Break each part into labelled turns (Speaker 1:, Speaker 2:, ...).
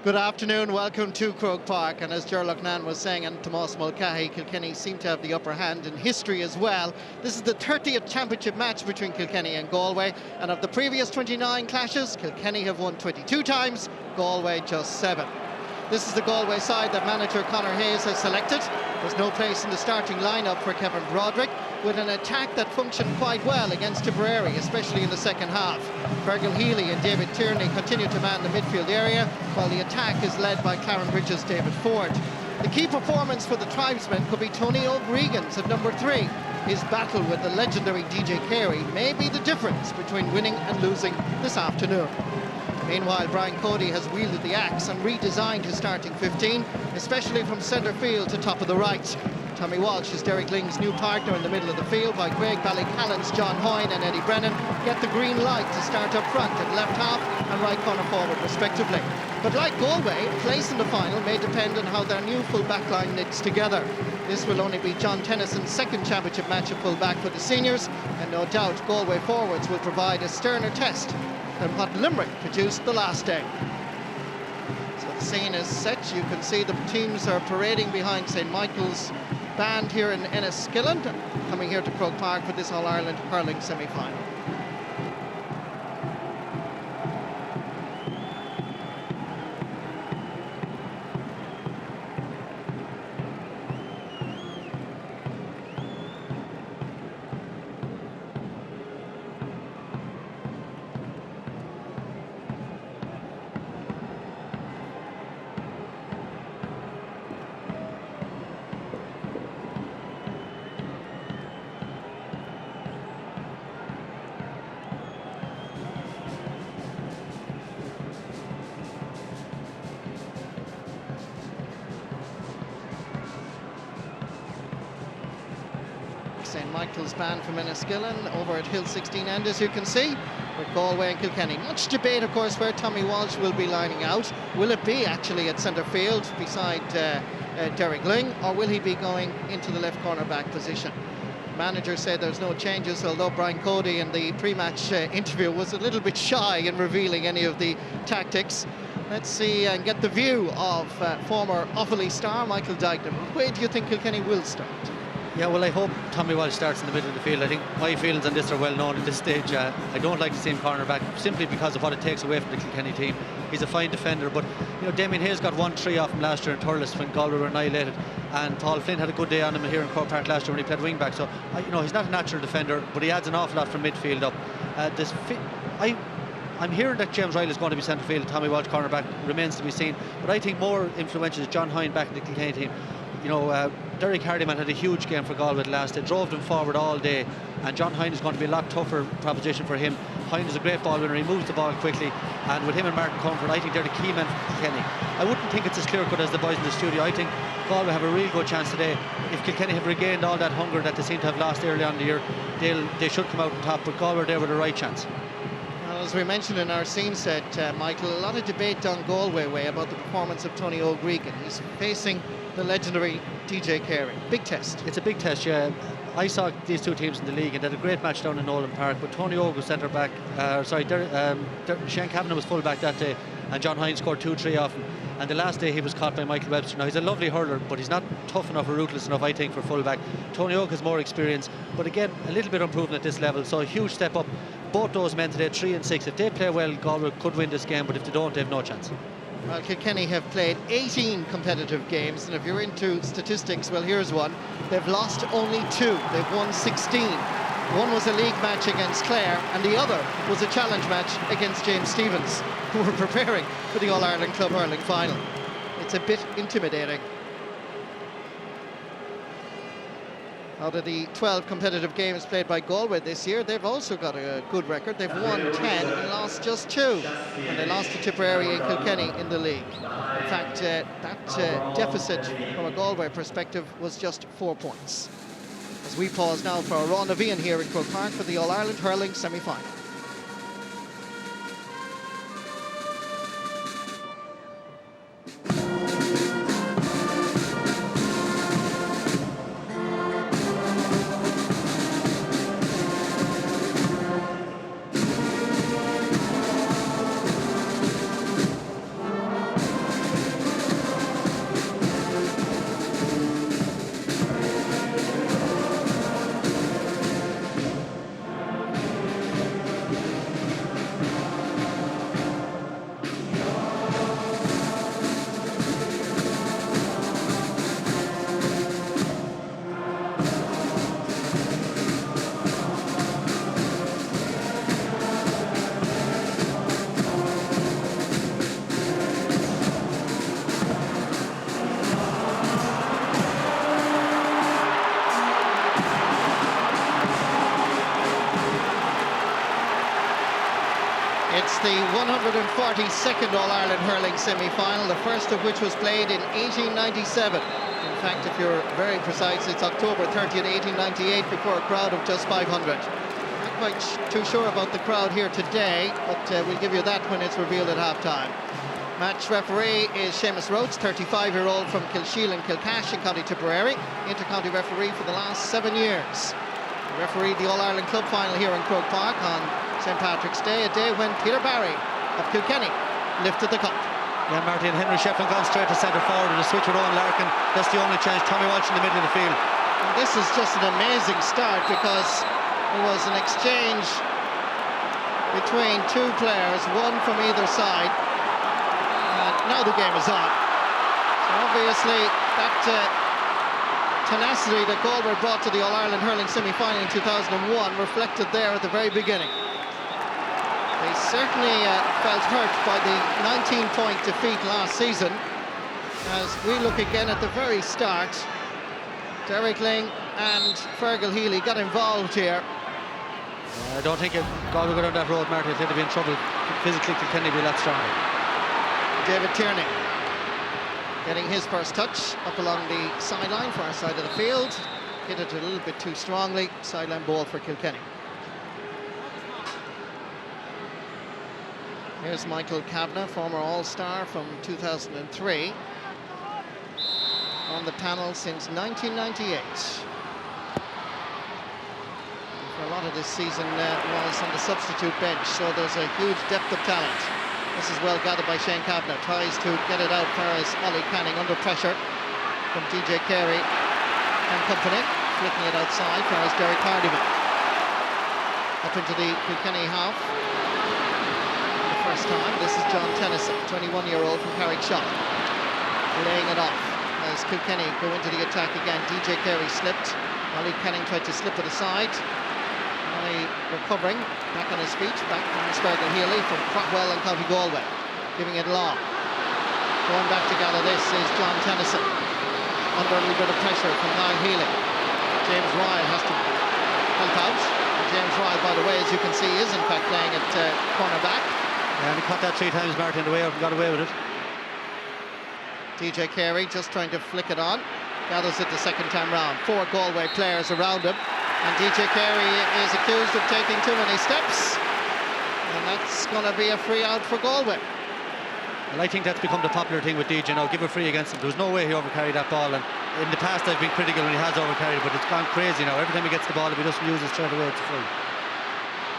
Speaker 1: Good afternoon, welcome to Croke Park, and as Ger Loughnane was saying, and Tomás Mulcahy, Kilkenny seem to have the upper hand in history as well. This is the 30th championship match between Kilkenny and Galway, and of the previous 29 clashes, Kilkenny have won 22 times, Galway just 7. This is the Galway side that manager Conor Hayes has selected. There's no place in the starting lineup for Kevin Broderick, with an attack that functioned quite well against Tipperary, especially in the second half. Fergal Healy and David Tierney continue to man the midfield area, while the attack is led by Claren Bridges' David Ford. The key performance for the tribesmen could be Tony O'Gregan's at number 3. His battle with the legendary DJ Carey may be the difference between winning and losing this afternoon. Meanwhile, Brian Cody has wielded the axe and redesigned his starting 15, especially from centre field to top of the right. Tommy Walsh is Derek Lyng's new partner in the middle of the field, while Craig Ballycallan's John Hoyne and Eddie Brennan get the green light to start up front at left half and right corner forward respectively. But like Galway, place in the final may depend on how their new full back line knits together. This will only be John Tennyson's second championship match at full back for the seniors, and no doubt Galway forwards will provide a sterner test than what Limerick produced the last day. So the scene is set. You can see the teams are parading behind St. Michael's band here in Enniskillen, coming here to Croke Park for this All-Ireland hurling semi-final. St. Michael's band from Enniskillen over at Hill 16 end, as you can see, with Galway and Kilkenny. Much debate, of course, where Tommy Walsh will be lining out. Will it be actually at centre field beside Derek Lyng, or will he be going into the left corner back position? Manager said there's no changes, although Brian Cody in the pre-match interview was a little bit shy in revealing any of the tactics. Let's see and get the view of former Offaly star Michael Dignan. Where do you think Kilkenny will start?
Speaker 2: Yeah, well, I hope Tommy Walsh starts in the middle of the field. I think my feelings on this are well known at this stage. I don't like to see him cornerback simply because of what it takes away from the Kilkenny team. He's a fine defender, but you know, Damien Hayes got 1-3 off him last year in Thurles when Galway were annihilated, and Paul Flynn had a good day on him here in Croke Park last year when he played wing back. So you know, he's not a natural defender, but he adds an awful lot from midfield up. I'm hearing that James Riley is going to be centre field, Tommy Walsh cornerback remains to be seen, but I think more influential is John Hoyne back in the Kilkenny team. You know, Derek Hardiman had a huge game for Galway last day, drove them forward all day, and John Hoyne is going to be a lot tougher proposition for him. Hoyne is a great ball winner, he moves the ball quickly, and with him and Martin Comfort, I think they're the key men for Kilkenny. I wouldn't think it's as clear-cut as the boys in the studio. I think Galway have a real good chance today. If Kilkenny have regained all that hunger that they seem to have lost early on in the year, they should come out on top, but Galway are there with a right chance.
Speaker 1: Well, as we mentioned in our scene set, Michael, a lot of debate down Galway way about the performance of Tony O'Gregan. He's facing the legendary DJ Carey. Big test.
Speaker 2: It's a big test, yeah. I saw these two teams in the league and they had a great match down in Nolan Park, but Tony Og was centre back, Shane Kavanagh was full back that day, and John Hoyne scored 2-3 off him, and the last day he was caught by Michael Webster. Now he's a lovely hurler, but he's not tough enough or ruthless enough, I think, for full back. Tony Og has more experience, but again a little bit unproven at this level, so a huge step up. Both those men today, 3 and 6. If they play well, Galway could win this game, but if they don't, they have no chance.
Speaker 1: Well, Kilkenny have played 18 competitive games, and if you're into statistics, well, here's one. They've lost only 2. They've won 16. One was a league match against Clare, and the other was a challenge match against James Stephens, who were preparing for the All-Ireland Club Hurling final. It's a bit intimidating. Out of the 12 competitive games played by Galway this year, they've also got a good record. They've won 10 and lost just 2. And they lost to Tipperary and Kilkenny in the league. In fact, that deficit from a Galway perspective was just 4 points. As we pause now for a Ron Navian here in Croke Park for the All-Ireland hurling semi-final. 42nd All-Ireland hurling semi-final, the first of which was played in 1897. In fact, if you're very precise, it's October 30th, 1898, before a crowd of just 500. Not quite too sure about the crowd here today, but we'll give you that when it's revealed at half-time. Match referee is Seamus Rhodes, 35-year-old from Kilsheal and Kilcash in County Tipperary, inter-county referee for the last 7 years. He refereed the All-Ireland Club final here in Croke Park on St. Patrick's Day, a day when Peter Barry of Kilkenny lifted the cup.
Speaker 2: Yeah, Marty, and Henry Shefflin gone straight to centre forward with a switch with Owen Larkin. That's the only change. Tommy Walsh in the middle of the field.
Speaker 1: And this is just an amazing start, because it was an exchange between two players, one from either side. And now the game is on. So obviously that tenacity that Galway brought to the All-Ireland hurling semi-final in 2001 reflected there at the very beginning. They certainly felt hurt by the 19-point defeat last season. As we look again at the very start, Derek Ling and Fergal Healy got involved here.
Speaker 2: I don't think Galway go down that road, Marty. They'd be in trouble. Physically, Kilkenny be a lot stronger.
Speaker 1: David Tierney getting his first touch up along the sideline, far side of the field. Hit it a little bit too strongly. Sideline ball for Kilkenny. Here's Michael Kavanagh, former All-Star from 2003. On the panel since 1998. For a lot of this season was on the substitute bench, so there's a huge depth of talent. This is well gathered by Shane Kavanagh. Tries to get it out for as Ollie Canning under pressure from DJ Carey and company. Flicking it outside for as Derek Hardiman. Up into the Kilkenny half. First time. This is John Tennyson, 21-year-old from Carrickshaw, laying it off as Kilkenny go into the attack again. DJ Carey slipped. Ollie Canning tried to slip it aside. Ollie recovering, back on his feet, back from Fergal Healy from Crockwell and County Galway, giving it long. Going back to gather this is John Tennyson, under a little bit of pressure from Niall Healy. James Ryle has to help out. And James Ryle, by the way, as you can see, is in fact playing at cornerback.
Speaker 2: And he caught that 3 times, Martin, the way out and got away with it.
Speaker 1: DJ Carey just trying to flick it on. Gathers it the second time round. 4 Galway players around him. And DJ Carey is accused of taking too many steps. And that's going to be a free out for Galway.
Speaker 2: Well, I think that's become the popular thing with DJ now. Give a free against him. There was no way he overcarried that ball. And in the past, I've been critical when he has overcarried, but it's gone crazy now. Every time he gets the ball, if he doesn't use it straight away, it's a free.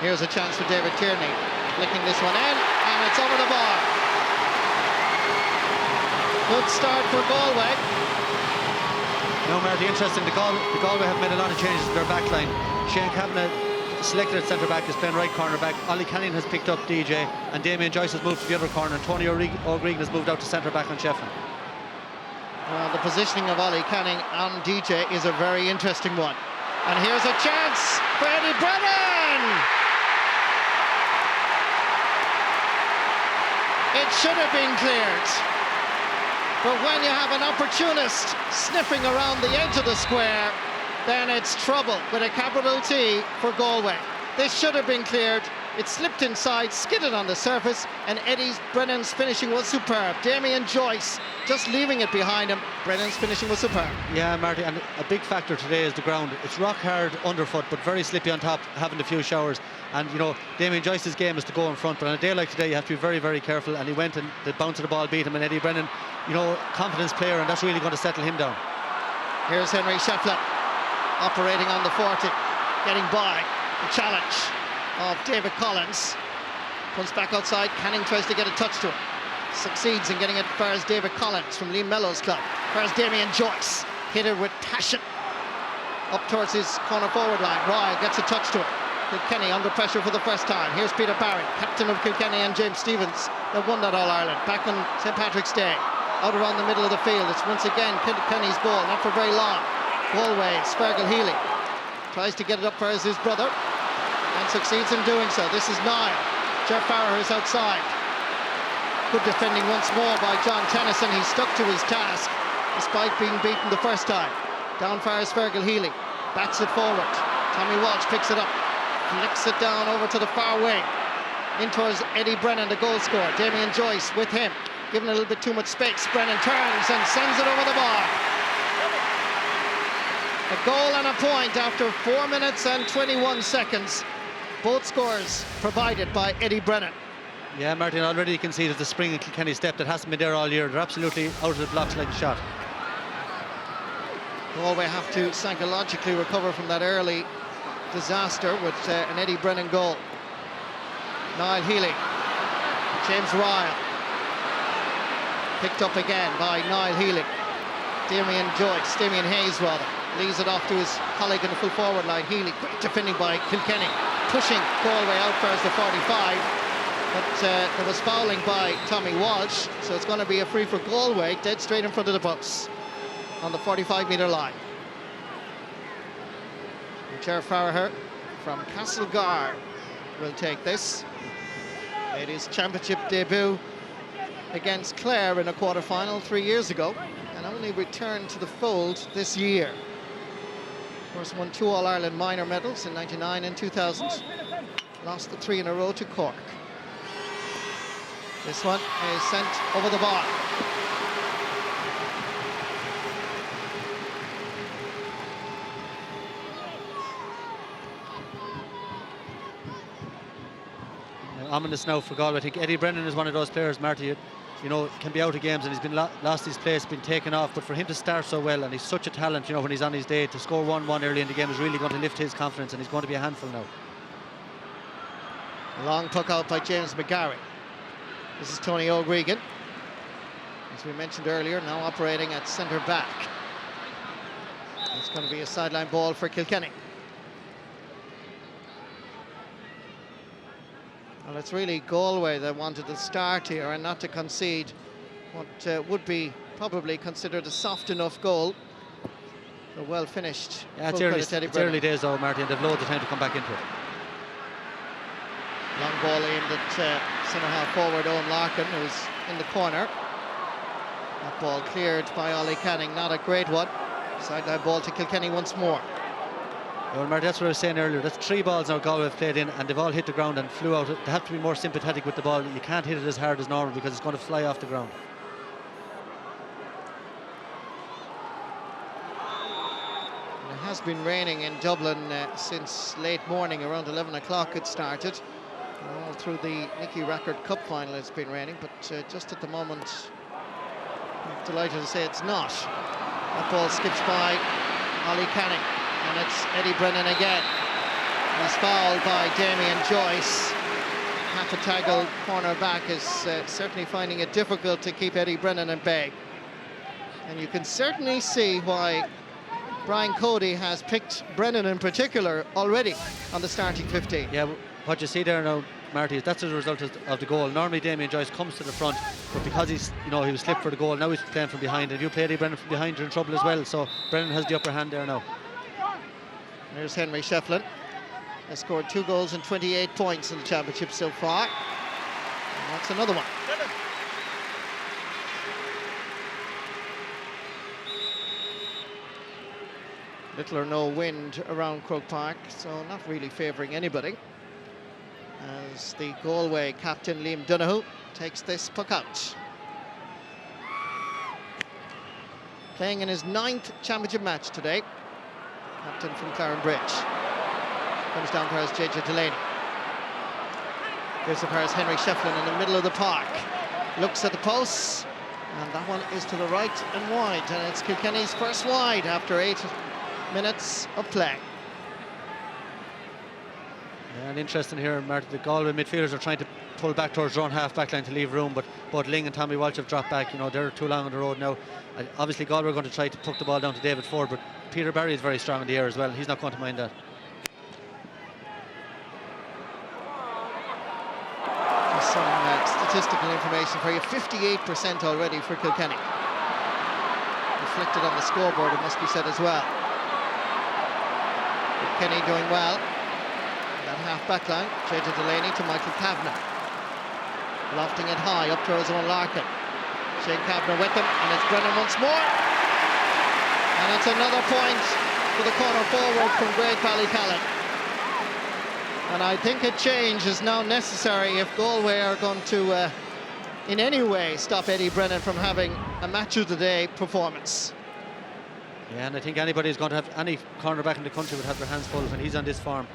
Speaker 1: Here's a chance for David Tierney. Flicking this one in, and it's over the bar. Good start for Galway.
Speaker 2: Now, Marty, interesting, the Galway have made a lot of changes to their back line. Shane Kavanagh, selected at centre-back, is playing right corner-back. Ollie Canning has picked up DJ, and Damien Joyce has moved to the other corner, and Tony O'Gregan has moved out to centre-back on Shefflin.
Speaker 1: The positioning of Ollie Canning on DJ is a very interesting one. And here's a chance for Eddie Brennan! It should have been cleared. But when you have an opportunist sniffing around the edge of the square, then it's trouble with a capital T for Galway. This should have been cleared. It slipped inside, skidded on the surface, and Eddie Brennan's finishing was superb. Damien Joyce just leaving it behind him. Brennan's finishing was superb.
Speaker 2: Yeah, Marty, and a big factor today is the ground. It's rock hard underfoot, but very slippy on top, having a few showers. And, you know, Damien Joyce's game is to go in front, but on a day like today, you have to be very, very careful. And he went, and the bounce of the ball beat him, and Eddie Brennan, you know, confidence player, and that's really going to settle him down.
Speaker 1: Here's Henry Shefflin, operating on the 40, getting by the challenge of David Collins. Comes back outside. Canning tries to get a touch to it. Succeeds in getting it far as David Collins from Liam Mellow's club. Far as Damien Joyce. Hit it with passion. Up towards his corner forward line. Ryle gets a touch to it. Kilkenny under pressure for the first time. Here's Peter Barry, captain of Kilkenny, and James Stephens that won that All-Ireland back on St. Patrick's Day. Out around the middle of the field. It's once again Kilkenny's ball, not for very long. Galway's Fergal Healy. Tries to get it up for his brother. And succeeds in doing so. This is Niall. Jeff Farrer is outside. Good defending once more by John Tennyson. He stuck to his task despite being beaten the first time. Down far is Fergal Healy. Bats it forward. Tommy Walsh picks it up. Flicks it down over to the far wing. In towards Eddie Brennan, the goal scorer. Damien Joyce with him, giving a little bit too much space. Brennan turns and sends it over the bar. A goal and a point after 4 minutes and 21 seconds. Both scores provided by Eddie Brennan.
Speaker 2: Yeah, Martin, already you can see there's a spring in Kilkenny step that hasn't been there all year. They're absolutely out of the blocks like a shot.
Speaker 1: Galway have to psychologically recover from that early disaster with an Eddie Brennan goal. Niall Healy, James Ryle, picked up again by Niall Healy. Damien Hayes rather, leaves it off to his colleague in the full forward line. Healy, great defending by Kilkenny, pushing Galway out first the 45, but there was fouling by Tommy Walsh, so it's going to be a free for Galway, dead straight in front of the posts on the 45-metre line. Ger Farragher from Castlegar will take this. Made his championship debut against Clare in a quarter-final 3 years ago, and only returned to the fold this year. Of course, won 2 All-Ireland minor medals in '99 and 2000. Lost the 3 in a row to Cork. This one is sent over the bar.
Speaker 2: Ominous now for Galway. I think Eddie Brennan is one of those players, Marty, you know, can be out of games and he's been lost his place, been taken off, but for him to start so well, and he's such a talent, you know, when he's on his day, to score 1-1 early in the game is really going to lift his confidence, and he's going to be a handful now.
Speaker 1: Long puck out by James McGarry. This is Tony O'Gregan, as we mentioned earlier, now operating at centre back. It's going to be a sideline ball for Kilkenny. Well, it's really Galway that wanted to start here and not to concede what would be probably considered a soft enough goal. A well finished.
Speaker 2: Yeah, it's early days though, Martin. They've loads of time to come back into it.
Speaker 1: Long ball aimed at centre half forward Owen Larkin, who's in the corner. That ball cleared by Ollie Canning, not a great one. Sideline ball to Kilkenny once more.
Speaker 2: Well, Marty, that's what I was saying earlier. That's 3 balls now Galway have played in, and they've all hit the ground and flew out. They have to be more sympathetic with the ball. You can't hit it as hard as normal because it's going to fly off the ground.
Speaker 1: And it has been raining in Dublin since late morning, around 11 o'clock it started. All through the Nicky Rackard Cup final it's been raining, but just at the moment, I'm delighted to say it's not. That ball skips by Ollie Canning. And it's Eddie Brennan again. He's fouled by Damien Joyce. Capitagle cornerback is certainly finding it difficult to keep Eddie Brennan in bay. And you can certainly see why Brian Cody has picked Brennan in particular already on the starting 15.
Speaker 2: Yeah, what you see there now, Marty, is that's as a result of the goal. Normally Damien Joyce comes to the front, but because he was slipped for the goal, now he's playing from behind. And if you play Eddie Brennan from behind, you're in trouble as well. So Brennan has the upper hand there now.
Speaker 1: There's Henry Shefflin. Has scored 2 goals and 28 points in the championship so far. And that's another one. Little or no wind around Croke Park, so not really favouring anybody. As the Galway captain Liam Donoghue takes this puck out. Playing in his 9th championship match today. Captain from Claren Bridge. Comes down for us, JJ Delaney. Gives it for us, Henry Shefflin in the middle of the park. Looks at the posts, and that one is to the right and wide. And it's Kilkenny's first wide after 8 minutes of play.
Speaker 2: Yeah, and interesting here, Martin, the Galway midfielders are trying to pull back towards their own half-back line to leave room, but both Ling and Tommy Walsh have dropped back. You know, they're too long on the road now. Obviously Galway are going to try to puck the ball down to David Ford, but Peter Barry is very strong in the air as well. He's not going to mind that.
Speaker 1: Just some statistical information for you. 58% already for Kilkenny. Reflected on the scoreboard, it must be said as well. Kilkenny doing well. That half-back line, JJ Delaney to Michael Kavanagh. Lofting it high up towards Owen Larkin. Shane Kavanagh with him, and it's Brennan once more. And it's another point for the corner forward from Great Ballycallan. And I think a change is now necessary if Galway are going to in any way stop Eddie Brennan from having a match of the day performance.
Speaker 2: Yeah, and I think anybody who's going to have any cornerback in the country would have their hands full when he's on this form.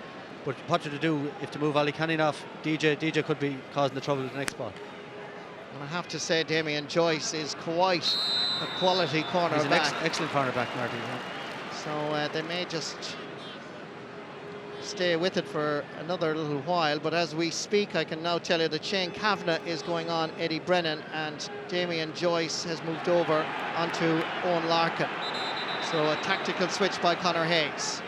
Speaker 2: But what to do if to move Ali Canning off, DJ could be causing the trouble at the next ball.
Speaker 1: And I have to say Damien Joyce is quite a quality cornerback.
Speaker 2: He's an excellent cornerback, Marty. Yeah.
Speaker 1: So they may just stay with it for another little while, but as we speak I can now tell you that Shane Kavanagh is going on Eddie Brennan and Damien Joyce has moved over onto Owen Larkin. So a tactical switch by Conor Hayes.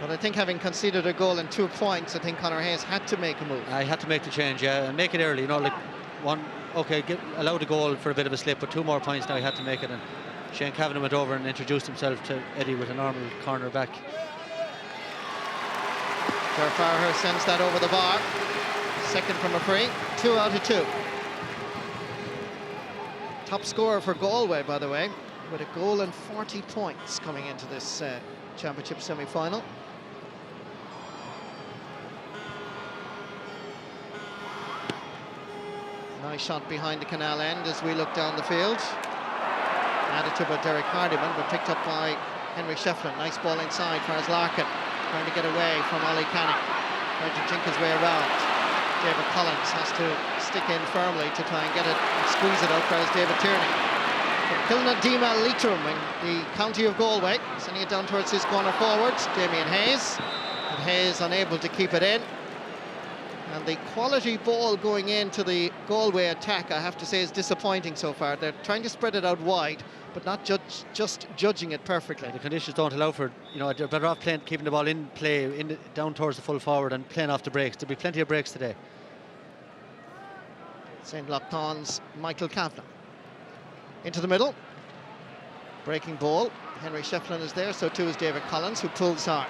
Speaker 1: But I think having conceded a goal in 2 points, I think Conor Hayes had to make a move.
Speaker 2: I had to make the change, yeah, and make it early, you know, like one, okay, allow the goal for a bit of a slip, but 2 more points now he had to make it, and Shane Kavanagh went over and introduced himself to Eddie with a normal corner back.
Speaker 1: Ger Farher sends that over the bar. Second from a free, 2 out of 2. Top scorer for Galway, by the way, with a goal and 40 points coming into this championship semi-final. Nice shot behind the canal end as we look down the field. Added to by Derek Hardiman, but picked up by Henry Shefflin. Nice ball inside for Larkin, trying to get away from Ollie Canning. Trying to jink his way around. David Collins has to stick in firmly to try and get it and squeeze it out for David Tierney. But Kilna Dima Leitrim in the county of Galway, sending it down towards his corner forward, Damien Hayes. And Hayes unable to keep it in. And the quality ball going into the Galway attack, I have to say, is disappointing so far. They're trying to spread it out wide, but not just judging it perfectly.
Speaker 2: Yeah, the conditions don't allow for it. You know, they're better off keeping the ball in play, down towards the full forward and playing off the breaks. There'll be plenty of breaks today.
Speaker 1: St. Lochtawn's Michael Kavanagh. Into the middle. Breaking ball. Henry Shefflin is there, so too is David Collins, who pulls hard.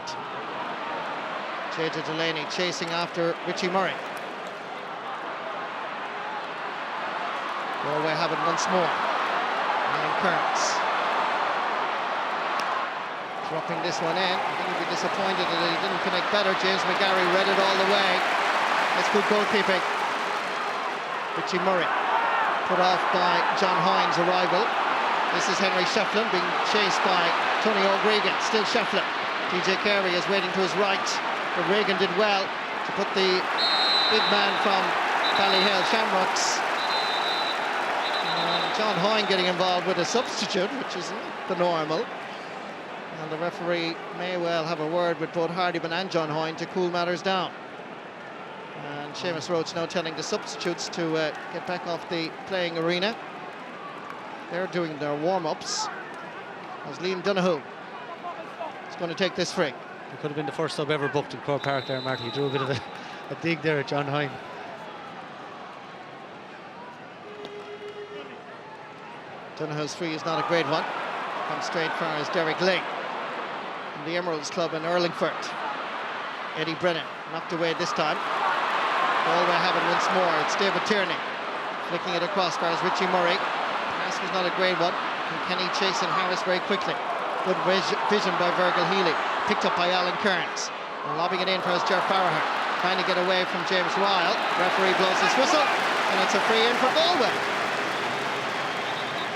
Speaker 1: JJ Delaney chasing after Richie Murray. Galway have it once more. Alan Kearns. Dropping this one in. I think he'd be disappointed that he didn't connect better. James McGarry read it all the way. That's good goalkeeping. Richie Murray put off by John Hines' arrival. This is Henry Shefflin being chased by Tony O'Gregan. Still Shefflin. DJ Carey is waiting to his right. But Reagan did well to put the big man from Ballyhale Shamrocks. And John Hoyne getting involved with a substitute, which is not the normal. And the referee may well have a word with both Hardiman and John Hoyne to cool matters down. And Seamus Roach now telling the substitutes to get back off the playing arena. They're doing their warm-ups as Liam Donoghue is going to take this free.
Speaker 2: It could have been the first sub ever booked in Croke Park there, Marty. He drew a bit of a dig there at John Hoyne.
Speaker 1: Donoghue's free is not a great one. Comes straight far as Derek Lane from the Emeralds Club in Urlingford. Eddie Brennan knocked away this time. Galway have it once more. It's David Tierney flicking it across far as Richie Murray. Pass was not a great one. Kilkenny chasing Harris very quickly. Good vision by Virgil Healy. Picked up by Alan Kearns. And lobbing it in for Ger Farher. Trying to get away from James Ryle. Referee blows his whistle. And it's a free in for Galway.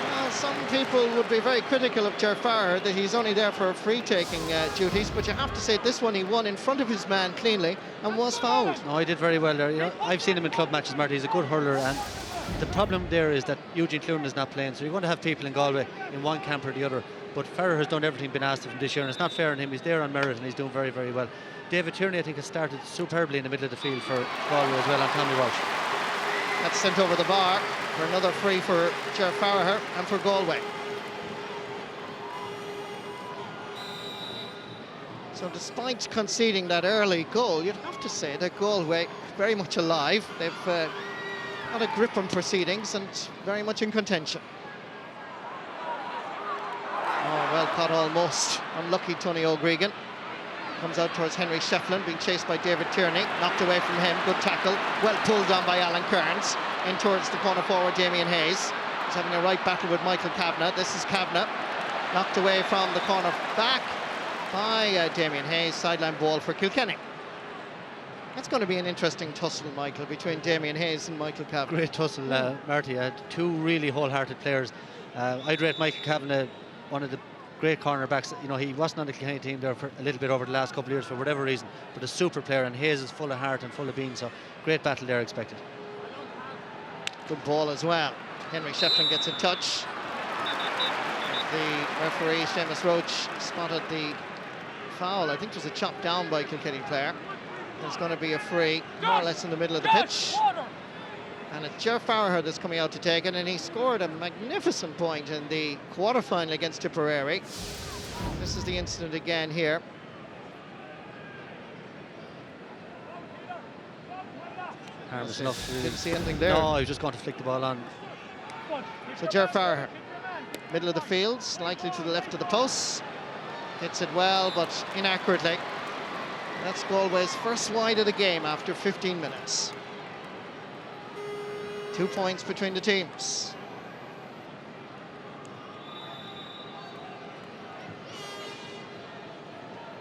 Speaker 1: Well, some people would be very critical of Ger Farher that he's only there for free-taking duties. But you have to say this one he won in front of his man cleanly and was fouled.
Speaker 2: No, he did very well there. You know, I've seen him in club matches, Marty. He's a good hurler. And the problem there is that Eugene Cloonan is not playing. So you're going to have people in Galway in one camp or the other. But Farrer has done everything been asked of him this year, and it's not fair on him. He's there on merit, and he's doing very, very well. David Tierney, I think, has started superbly in the middle of the field for Galway as well, on Tommy Walsh.
Speaker 1: That's sent over the bar for another free for Ger Farher and for Galway. So despite conceding that early goal, you'd have to say that Galway very much alive. They've got a grip on proceedings and very much in contention. Oh, well caught almost. Unlucky Tony O'Gregan. Comes out towards Henry Shefflin, being chased by David Tierney. Knocked away from him. Good tackle. Well pulled down by Alan Kearns. In towards the corner forward, Damien Hayes. He's having a right battle with Michael Kavanagh. This is Kavanagh. Knocked away from the corner back. by Damien Hayes. Sideline ball for Kilkenny. That's going to be an interesting tussle, Michael, between Damien Hayes and Michael Kavanagh.
Speaker 2: Great tussle, Marty. Two really wholehearted players. I'd rate Michael Kavanagh one of the great cornerbacks. You know, he wasn't on the Kilkenny team there for a little bit over the last couple of years for whatever reason, but a super player, and Hayes is full of heart and full of beans, so great battle there expected.
Speaker 1: Good ball as well. Henry Shefflin gets in touch. The referee, Seamus Roach, spotted the foul. I think it was a chop down by a Kilkenny player. There's going to be a free, more or less in the middle of the pitch. And it's Ger Farragher that's coming out to take it, and he scored a magnificent point in the quarter-final against Tipperary. This is the incident again here.
Speaker 2: Harmless enough.
Speaker 1: Didn't see anything there.
Speaker 2: No, he was just going to flick the ball on.
Speaker 1: So Ger Farragher, middle of the field, slightly to the left of the post. Hits it well, but inaccurately. That's Galway's first wide of the game after 15 minutes. 2 points between the teams.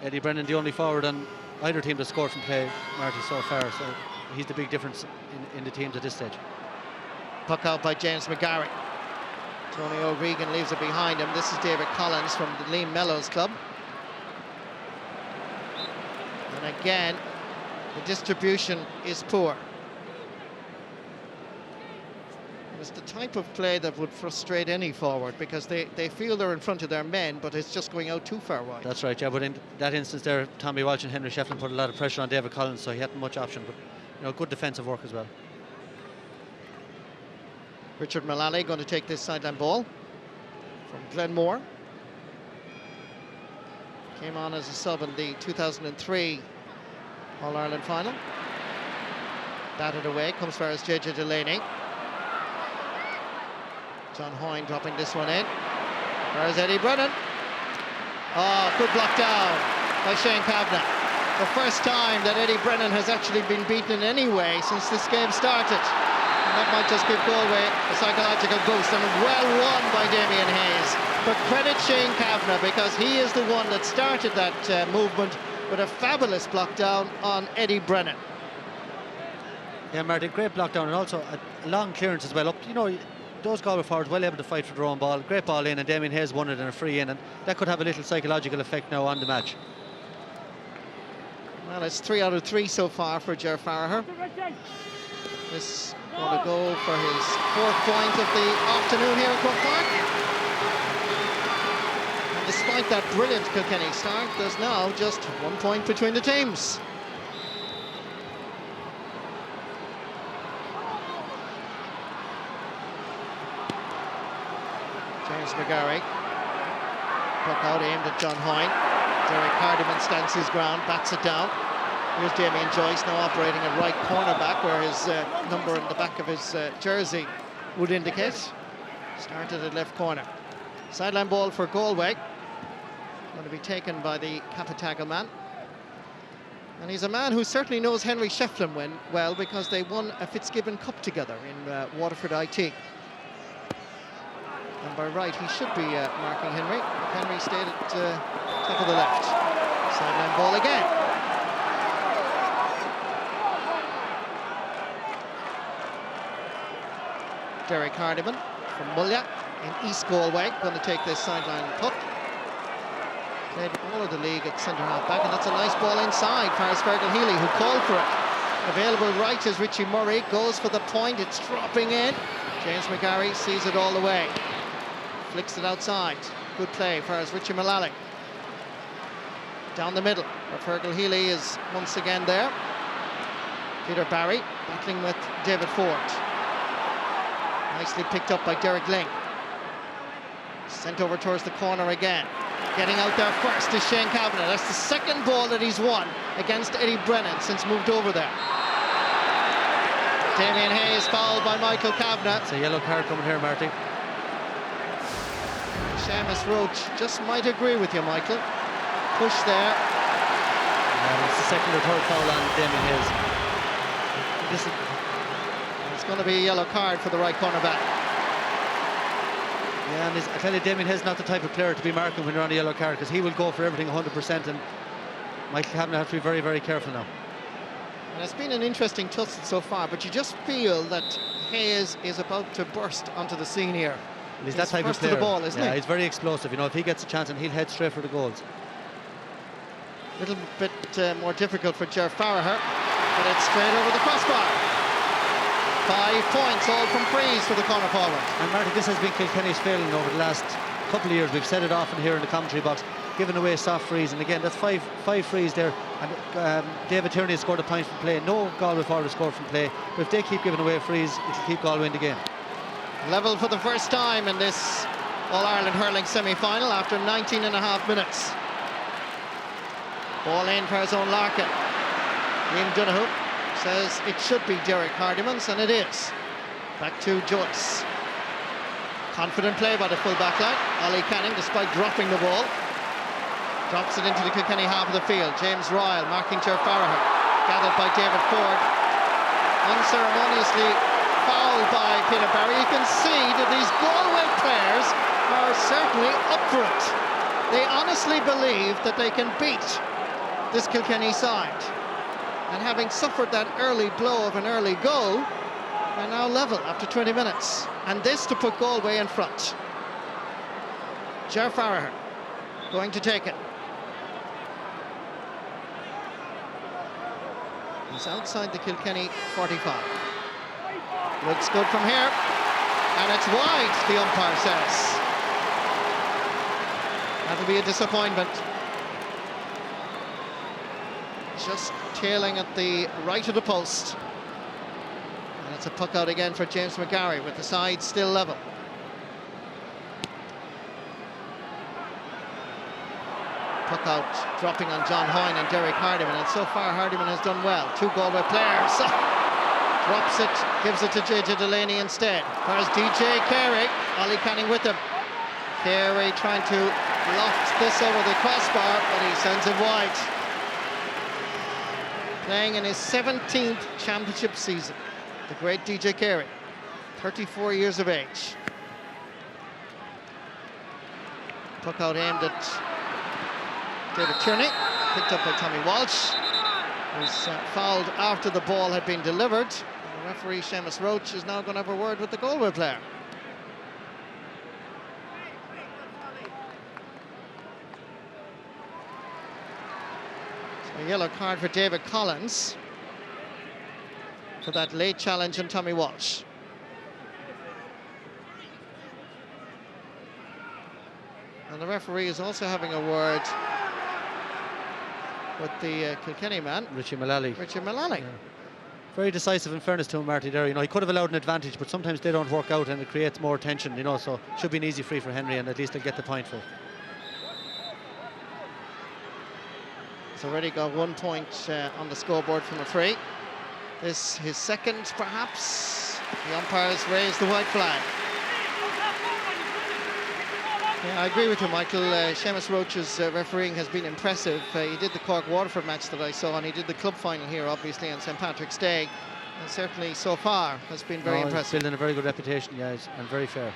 Speaker 2: Eddie Brennan, the only forward on either team that scored from play, Marty, so far, so he's the big difference in the teams at this stage.
Speaker 1: Puck out by James McGarry. Tony O'Regan leaves it behind him. This is David Collins from the Liam Mellows club. And again, the distribution is poor. It's the type of play that would frustrate any forward, because they feel they're in front of their men, but it's just going out too far wide.
Speaker 2: That's right, yeah, but in that instance there, Tommy Walsh and Henry Shefflin put a lot of pressure on David Collins, so he hadn't much option, but you know, good defensive work as well.
Speaker 1: Richard Mullally going to take this sideline ball from Glenmore. Came on as a sub in the 2003 All-Ireland final. Batted away, comes for as JJ Delaney. John Hoyne dropping this one in. There's Eddie Brennan. Oh, good block down by Shane Kavanagh. The first time that Eddie Brennan has actually been beaten in any way since this game started. And that might just give Galway a psychological boost. And well won by Damien Hayes. But credit Shane Kavanagh, because he is the one that started that movement with a fabulous block down on Eddie Brennan.
Speaker 2: Yeah, Martin, great block down, and also a long clearance as well up. You know, those Galway forwards well able to fight for their own ball. Great ball in, and Damien Hayes won it in a free in, and that could have a little psychological effect now on the match.
Speaker 1: Well, it's 3 out of 3 so far for Ger Farragher. This going to go for his 4th point of the afternoon here at Croke Park. And despite that brilliant Kilkenny start, there's now just 1 point between the teams. James McGarry. Puck out aimed at John Hoyne. Derek Hardiman stands his ground, bats it down. Here's Damien Joyce now operating at right cornerback, where his number in the back of his jersey would indicate. Started at left corner. Sideline ball for Galway. Going to be taken by the Capitagle man. And he's a man who certainly knows Henry Shefflin well, because they won a Fitzgibbon Cup together in Waterford IT. And by right, he should be marking Henry. Henry stayed at top of the left. Sideline ball again. Derek Hardiman from Mulla in East Galway, going to take this sideline puck. Played all of the league at centre half back, and that's a nice ball inside. Faris Fergal Healy, who called for it. Available right is Richie Murray, goes for the point, it's dropping in. James McGarry sees it all the way. Flicks it outside. Good play for as Richie Mullally. Down the middle, where Fergal Healy is once again there. Peter Barry battling with David Ford. Nicely picked up by Derek Ling. Sent over towards the corner again. Getting out there first is Shane Kavanagh. That's the second ball that he's won against Eddie Brennan since moved over there. Damien Hayes fouled by Michael Kavanagh.
Speaker 2: It's a yellow card coming here, Marty.
Speaker 1: Seamus Roach just might agree with you, Michael. Push there.
Speaker 2: It's the second or third foul on Damien Hayes.
Speaker 1: It's going to be a yellow card for the right cornerback.
Speaker 2: Yeah, and I tell you, Damien Hayes not the type of player to be marking when you're on a yellow card, because he will go for everything 100%, and Michael Kavanagh has to be very, very careful now.
Speaker 1: And it's been an interesting tussle so far, but you just feel that Hayes is about to burst onto the scene here.
Speaker 2: He's that type of
Speaker 1: first
Speaker 2: player.
Speaker 1: to the ball, isn't he?
Speaker 2: Yeah, he's very explosive. You know, if he gets a chance, and he'll head straight for the goals.
Speaker 1: A little bit more difficult for Ger Farragher, but it's straight over the crossbar. 5 points, all from frees for the corner forward.
Speaker 2: And Marty, this has been Kilkenny's failing over the last couple of years. We've said it often here in the commentary box, giving away soft frees, and again, that's five frees there. And David Tierney has scored a point from play. No Galway forward has scored from play, but if they keep giving away frees, it'll keep Galway in the game.
Speaker 1: Level for the first time in this All-Ireland hurling semi-final after 19 and a half minutes. Ball in for his own Larkin. Liam Donoghue says it should be Derek Hardiman's, and it is. Back to Joyce. Confident play by the full back line. Ollie Canning, despite dropping the ball, drops it into the Kilkenny half of the field. James Ryle marking Ger Farragher. Gathered by David Ford. Unceremoniously fouled by Peter Barry. You can see that these Galway players are certainly up for it. They honestly believe that they can beat this Kilkenny side. And having suffered that early blow of an early goal, they're now level after 20 minutes. And this to put Galway in front. Ger Farragher going to take it. He's outside the Kilkenny 45. Looks good from here. And it's wide, the umpire says. That'll be a disappointment. Just tailing at the right of the post. And it's a puck out again for James McGarry with the side still level. Puck out dropping on John Hoyne and Derek Hardiman, and so far Hardiman has done well. 2 Galway players. Drops it, gives it to JJ Delaney instead. There's DJ Carey, Ollie Canning with him. Carey trying to loft this over the crossbar, but he sends it wide. Playing in his 17th championship season, the great DJ Carey, 34 years of age. Puck out aimed at David Tierney, picked up by Tommy Walsh, who's fouled after the ball had been delivered. The referee, Seamus Roach, is now going to have a word with the Galway player. A yellow card for David Collins for that late challenge on Tommy Walsh. And the referee is also having a word with the Kilkenny man,
Speaker 2: Richie Mullally.
Speaker 1: Yeah.
Speaker 2: Very decisive, in fairness to him, Marty, there. You know, he could have allowed an advantage, but sometimes they don't work out and it creates more tension, you know, so should be an easy free for Henry, and at least they'll get the point for it. He's already got 1 point on the scoreboard from a free. This his second, perhaps. The umpires raised the white flag. Yeah, I agree with you, Michael. Seamus Roach's refereeing has been impressive. He did the Cork-Waterford match that I saw, and he did the club final here, obviously, on St. Patrick's Day. And certainly, so far, has been very impressive. He's building a very good reputation, guys, and very fair.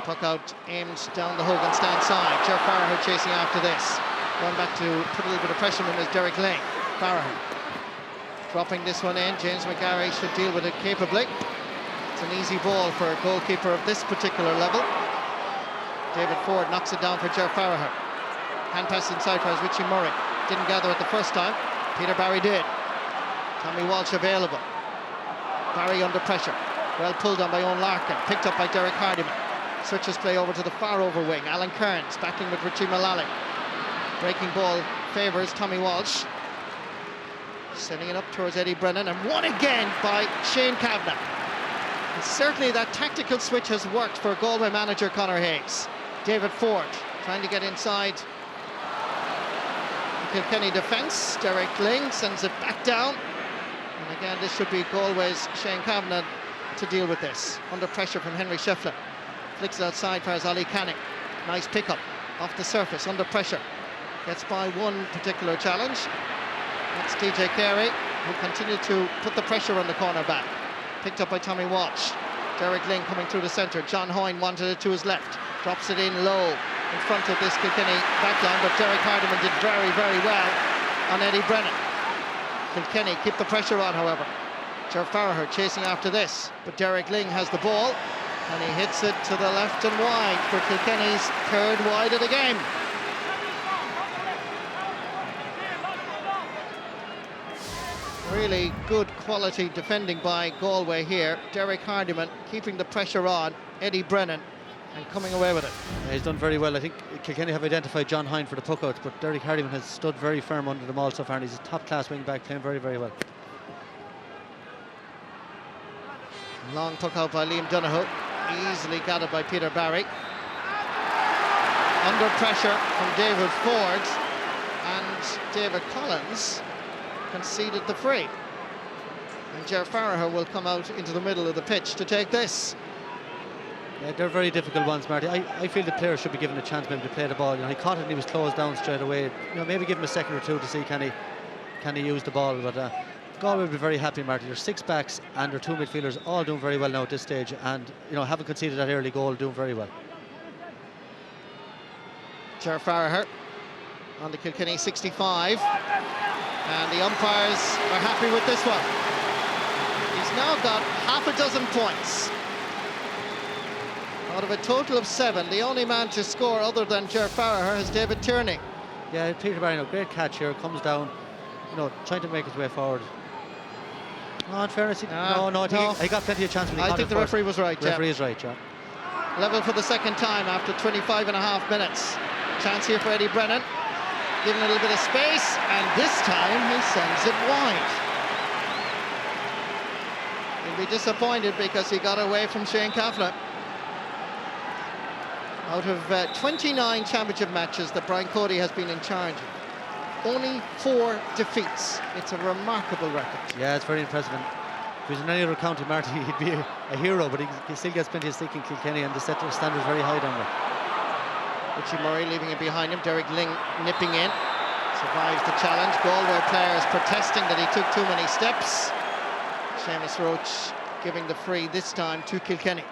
Speaker 1: Puck out, aimed down the Hogan stand side. Ger Farragher chasing after this. Going back to put a little bit of pressure on him is Derek Lang. Farragher dropping this one in. James McGarry should deal with it capably. It's an easy ball for a goalkeeper of this particular level. David Ford knocks it down for Ger Farragher. Hand pass inside for Richie Murray. Didn't gather it the first time. Peter Barry did. Tommy Walsh available. Barry under pressure. Well pulled on by Owen Larkin. Picked up by Derek Hardiman. Switches play over to the far over wing. Alan Kearns backing with Richie Mullally. Breaking ball favours Tommy Walsh. Sending it up towards Eddie Brennan, and won again by Shane Kavanagh. And certainly that tactical switch has worked for Galway manager Conor Hayes. David Ford trying to get inside the Kilkenny defence. Derek Ling sends it back down. And again, this should be Galway's Shane Kavanagh to deal with this. Under pressure from Henry Shefflin. Flicks it outside for Ollie Canning. Nice pickup off the surface, under pressure. Gets by one particular challenge. That's DJ Carey, who continued to put the pressure on the corner back. Picked up by Tommy Walsh. Derek Ling coming through the centre. John Hoyne wanted it to his left. Drops it in low in front of this Kilkenny backline, but Derek Hardiman did very, very well on Eddie Brennan. Kilkenny keep the pressure on, however. Ger Farragher chasing after this, but Derek Ling has the ball and he hits it to the left and wide for Kilkenny's third wide of the game. Really good quality defending by Galway here. Derek Hardiman keeping the pressure on Eddie Brennan and coming away with it.
Speaker 2: Yeah, he's done very well. I think Kilkenny have identified John Hoyne for the puckouts, but Derek Hardiman has stood very firm under them all so far, and he's a top-class wing-back, playing very, very well.
Speaker 1: Long puck out by Liam Donoghue, easily got it by Peter Barry. Under pressure from David Ford, and David Collins conceded the free. And Ger Farragher will come out into the middle of the pitch to take this.
Speaker 2: Yeah, they're very difficult ones, Marty. I feel the players should be given a chance maybe to play the ball. You know, he caught it and he was closed down straight away. You know, maybe give him a second or two to see can he use the ball. But Galway will be very happy, Marty. There's 6 backs and their 2 midfielders all doing very well now at this stage, and you know, haven't conceded that early goal, doing very well.
Speaker 1: Ger Farragher on the Kilkenny 65, and the umpires are happy with this one. He's now got half a dozen points. Out of a total of 7, the only man to score other than Ger Farragher is David Tierney.
Speaker 2: Yeah, Peter Barry, no, great catch here, comes down, you know, trying to make his way forward. No, in fairness, he got plenty of chance.
Speaker 1: I think the referee was right.
Speaker 2: The referee is right, yeah.
Speaker 1: Level for the second time after 25.5 minutes. Chance here for Eddie Brennan. Given a little bit of space, and this time he sends it wide. He'll be disappointed because he got away from Shane Kavanagh. Out of 29 championship matches that Brian Cody has been in charge of, only 4 defeats. It's a remarkable record.
Speaker 2: Yeah, it's very impressive. And if he was in any other county, Marty, he'd be a hero, but he still gets plenty of stick in Kilkenny, and the standards very high down there.
Speaker 1: Richie Murray leaving it behind him. Derek Ling nipping in. Survives the challenge. Galway players protesting that he took too many steps. Seamus Roach giving the free this time to Kilkenny.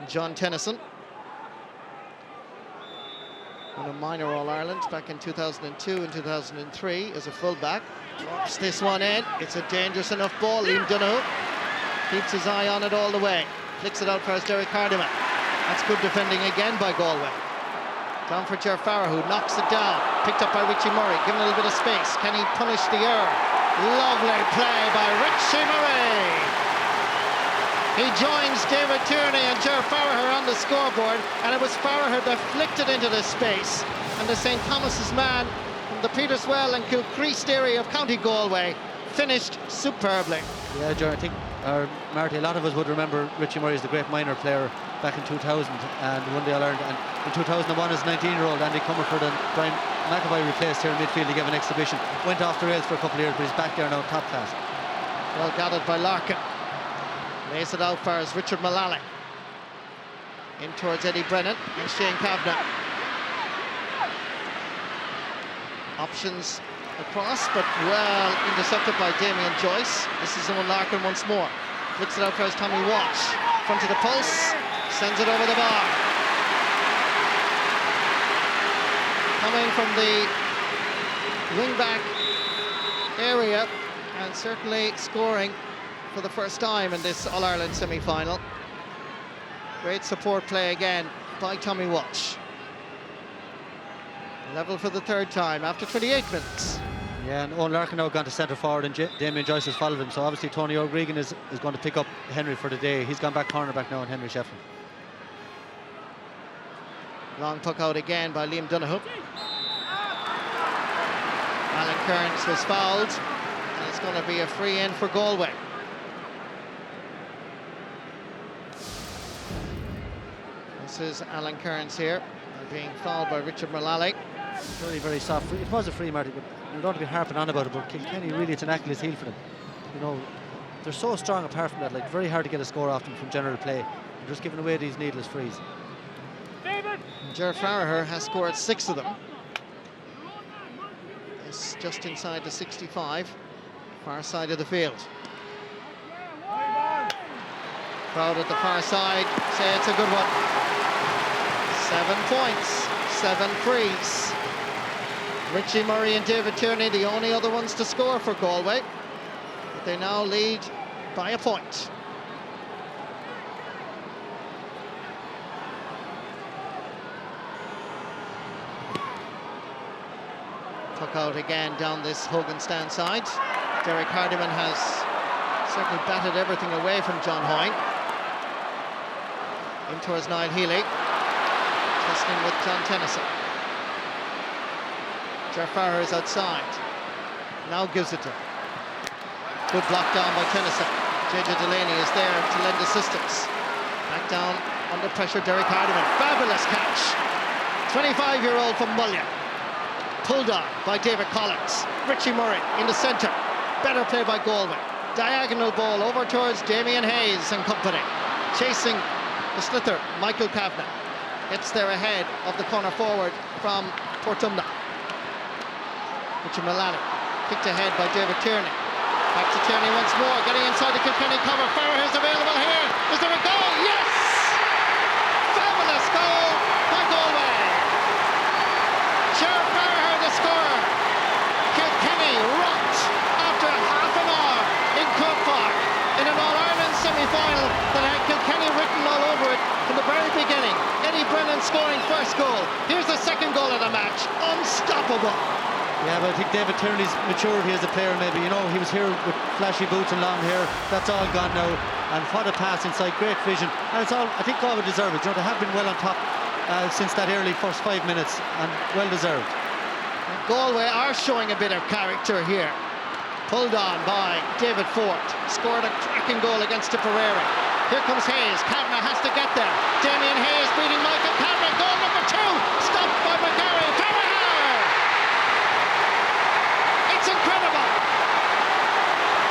Speaker 1: John Tennyson, won a minor All-Ireland back in 2002 and 2003 as a fullback. Drops this one in. It's a dangerous enough ball. Liam Donoghue keeps his eye on it all the way. Flicks it out for Derek Hardiman. That's good defending again by Galway. Down for Ger Farragher, who knocks it down. Picked up by Richie Murray. Given a little bit of space. Can he punish the error? Lovely play by Richie Murray. He joins David Tierney and Ger Farragher on the scoreboard, and it was Farragher that flicked it into the space. And the St. Thomas's man from the Peterswell and Kilcrease area of County Galway finished superbly.
Speaker 2: Yeah, Ger, I think, Marty, a lot of us would remember Richie Murray as the great minor player back in 2000 and won the All-Ireland. And in 2001, as a 19-year-old, Andy Comerford and Brian McAvoy replaced here in midfield to give an exhibition. Went off the rails for a couple of years, but he's back there now, top class.
Speaker 1: Well gathered by Larkin. Lays it out for Richard Mullally. In towards Eddie Brennan and Shane Kavanagh. Options across, but well intercepted by Damien Joyce. This is Owen Larkin once more. Flicks it out for Tommy Walsh. Front of the post, sends it over the bar. Coming from the wing-back area, and certainly scoring for the first time in this All-Ireland semi-final. Great support play again by Tommy Walsh. Level for the third time after 28 minutes.
Speaker 2: Yeah, and Owen Larkin now gone to centre forward, and Damien Joyce has followed him, so obviously Tony O'Gregan is going to pick up Henry for the day. He's gone back cornerback now, and Henry Shefflin.
Speaker 1: Long puck out again by Liam Donoghue. Alan Kearns was fouled, and it's going to be a free in for Galway. This is Alan Kearns here, being fouled by Richard Mullally.
Speaker 2: Very, very soft. It was a free, Marty, but you don't want to be harping on about it, but Kilkenny, really, it's an Achilles heel for them. You know, they're so strong apart from that, like, very hard to get a score off them from general play. They're just giving away these needless frees.
Speaker 1: Ger Farragher has scored 6 of them. It's just inside the 65, far side of the field. Crowd at the far side say it's a good one. 7 points, 7 frees. Richie Murray and David Tierney, the only other ones to score for Galway. But they now lead by a point. Tuck out again down this Hogan stand side. Derek Hardiman has certainly batted everything away from John Hoyne. In towards Niall Healy. Testing with John Tennyson. Jeff Farrer is outside. Now gives it to him. Good block down by Tennyson. JJ Delaney is there to lend assistance. Back down under pressure, Derek Hardiman. Fabulous catch. 25-year-old from Mullion. Pulled on by David Collins. Richie Murray in the centre. Better play by Galway. Diagonal ball over towards Damien Hayes and company. Chasing the slither, Michael Kavanagh. Gets there ahead of the corner forward from Portumna. Richard Milano picked ahead by David Tierney. Back to Tierney once more, getting inside the Kilkenny cover. Farrer is available here. Is there a goal? Yes! Fabulous goal by Galway. Sheriff Farrer the scorer. Kilkenny rocked after half an hour in Croke Park in an All-Ireland semi-final that had Kilkenny written all over it from the very beginning. Eddie Brennan scoring first goal. Here's the second goal of the match. Unstoppable.
Speaker 2: Yeah, but I think David Tierney's maturity as a player, maybe, you know, he was here with flashy boots and long hair. That's all gone now. And what a pass inside, great vision. And it's all, I think Galway deserve it. You know, they have been well on top since that early first 5 minutes, and well deserved.
Speaker 1: And Galway are showing a bit of character here. Pulled on by David Ford. Scored a cracking goal against Tipperary. Here comes Hayes. Kavanagh has to get there. Damien Hayes beating Michael Kavanagh. Goal number 2. Stopped by McGarry. It's incredible.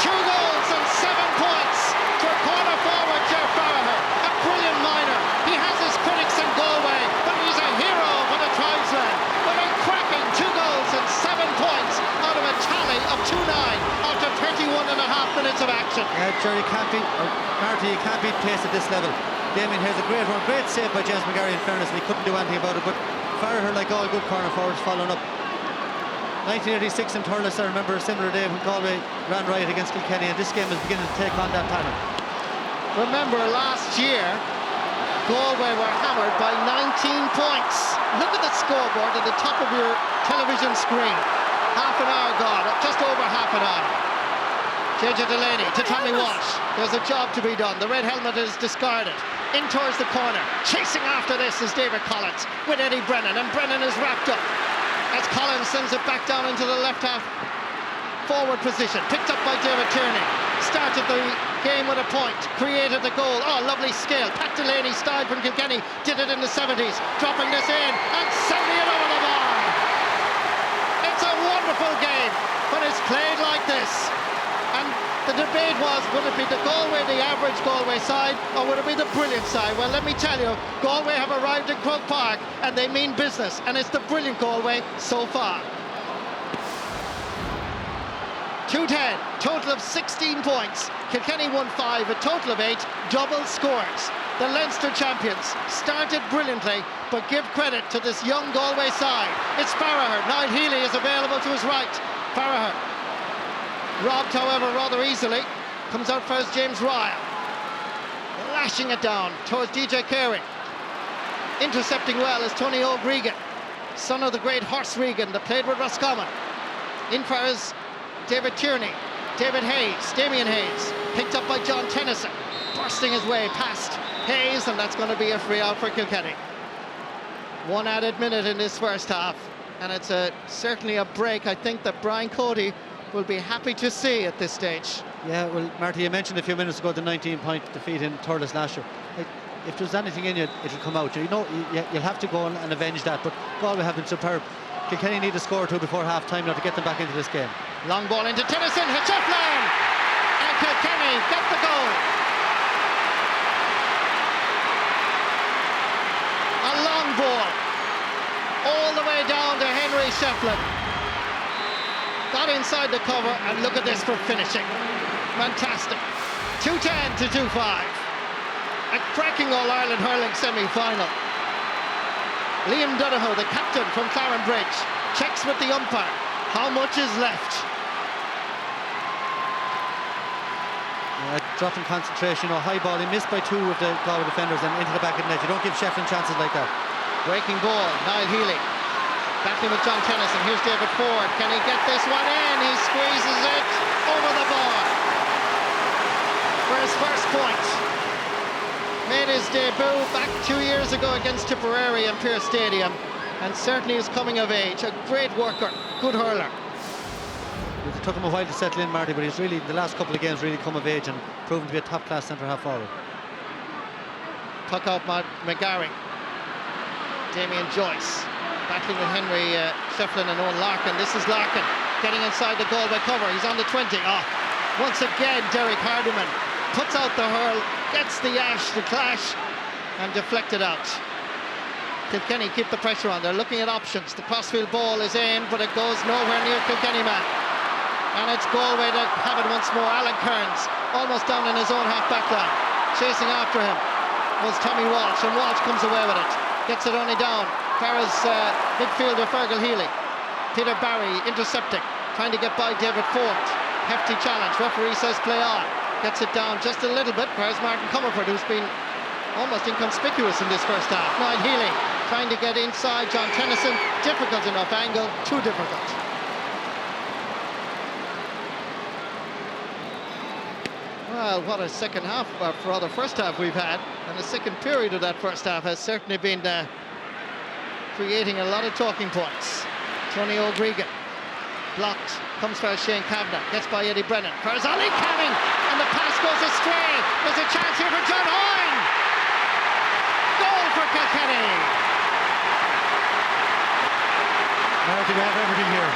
Speaker 1: 2 goals and 7 points for corner forward Jeff Farrer. A brilliant minor. He has his critics in Galway, but he's a hero for the tribesmen. With a cracking 2 goals and 7 points out of a tally of 2-9 after 31.5 minutes of action.
Speaker 2: Yeah, Jerry, Marty, you can't beat pace at this level. Damien here's a great run, great save by James McGarry in fairness, and he couldn't do anything about it, but Farrer, like all good corner forwards, following up. 1986 in Thurles, I remember a similar day when Galway ran riot against Kilkenny, and this game is beginning to take on that pattern.
Speaker 1: Remember last year, Galway were hammered by 19 points. Look at the scoreboard at the top of your television screen. Half an hour gone, just over half an hour. JJ Delaney to Tommy Walsh. There's a job to be done. The red helmet is discarded. In towards the corner. Chasing after this is David Collins with Eddie Brennan, and Brennan is wrapped up as Collins sends it back down into the left half forward position. Picked up by David Tierney. Started the game with a point. Created the goal. Oh, lovely skill. Pat Delaney styled from Kilkenny. Did it in the 70s. Dropping this in and sending it over the bar. It's a wonderful game when it's played like this. And the debate was, would it be the Galway, the average Galway side, or would it be the brilliant side? Well, let me tell you, Galway have arrived in Croke Park and they mean business, and it's the brilliant Galway so far. 2-10, total of 16 points. Kilkenny won 5, a total of 8, double scores. The Leinster champions started brilliantly, but give credit to this young Galway side. It's Farrer. Niall Healy is available to his right. Farrer. Robbed, however, rather easily. Comes out first, James Ryle. Lashing it down towards DJ Carey. Intercepting well is Tony O'Regan, son of the great Horse Regan that played with Roscommon. In far is David Tierney. David Hayes, Damien Hayes. Picked up by John Tennyson. Bursting his way past Hayes, and that's going to be a free out for Kilkenny. 1 added minute in this first half, and it's certainly a break I think that Brian Cody will be happy to see at this stage.
Speaker 2: Yeah, well, Marty, you mentioned a few minutes ago the 19-point defeat in Thurles last year. If there's anything in you, it'll come out. You know, you'll have to go and avenge that, but Galway have been superb. Kilkenny need a score or two before half-time now to get them back into this game.
Speaker 1: Long ball into Tennyson, Hitcheflin, and Kilkenny get the goal. A long ball all the way down to Henry Shefflin. got inside the cover, and look at this for finishing. Fantastic. 2-10 to 2-5. A cracking All-Ireland hurling semi-final. Liam Donoghue, the captain from Clarenbridge, checks with the umpire how much is left.
Speaker 2: Dropping concentration, high ball. He missed by two of the Galway defenders and into the back of the net. You don't give Shefflin chances like that.
Speaker 1: Breaking ball, Niall Healy battling with John Tennyson. Here's David Ford. Can he get this one in? He squeezes it over the bar for his first point. Made his debut back 2 years ago against Tipperary in Pearse Stadium, and certainly is coming of age. A great worker, good hurler.
Speaker 2: It took him a while to settle in, Marty, but he's really, the last couple of games, really come of age and proven to be a top-class centre-half forward.
Speaker 1: Puck out McGarry. Damien Joyce battling with Henry Shefflin and Owen Larkin. This is Larkin getting inside the Galway cover. He's on the 20. Once again, Derek Hardiman puts out the hurl, gets the clash, and deflected out. Kilkenny keep the pressure on. They're looking at options. The crossfield ball is in, but it goes nowhere near Kilkenny man. And it's Galway that have it once more. Alan Kearns almost down in his own half-back line. Chasing after him was Tommy Walsh, and Walsh comes away with it. Gets it only down. Farah's midfielder Fergal Healy. Peter Barry intercepting, trying to get by David Ford. Hefty challenge. Referee says play on. Gets it down just a little bit. Whereas Martin Comerford, who's been almost inconspicuous in this first half. Niall Healy trying to get inside John Tennyson. Difficult enough angle, too difficult. Well, what a second half, or rather first half we've had, and the second period of that first half has certainly been creating a lot of talking points. Tony O'Gregan blocked, comes for Shane Kavanagh, gets by Eddie Brennan. There's Ollie Canning, and the pass goes astray. There's a chance here for John Hoyne. Goal for Kilkenny.
Speaker 2: Marty, we have everything here.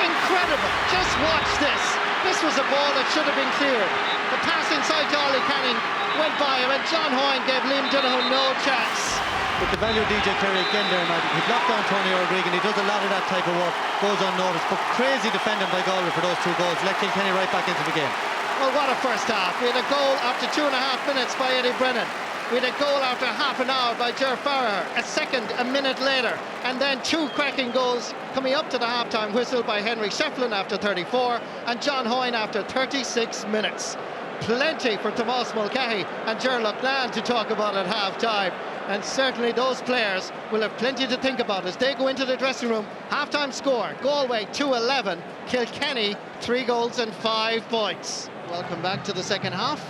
Speaker 1: Incredible. Just watch this. This was a ball that should have been cleared. The pass inside to Ollie Canning went by him, and John Hoyne gave Liam Donoghue no chance.
Speaker 2: But the value of DJ Terry again there, Marty. He blocked down Tony O'Gregan. He does a lot of that type of work, goes unnoticed, but crazy defending by Galway for those two goals. Let Kilkenny right back into the game.
Speaker 1: Well, what a first half. We had a goal after 2.5 minutes by Eddie Brennan. We had a goal after half an hour by Ger Farrar, a second a minute later, and then two cracking goals coming up to the half-time whistle by Henry Shefflin after 34 and John Hoyne after 36 minutes. Plenty for Tomás Mulcahy and Ger Loughnane to talk about at half-time, and certainly those players will have plenty to think about as they go into the dressing room. Half-time score, Galway 2-11, Kilkenny 3 goals and 5 points. Welcome back to the second half.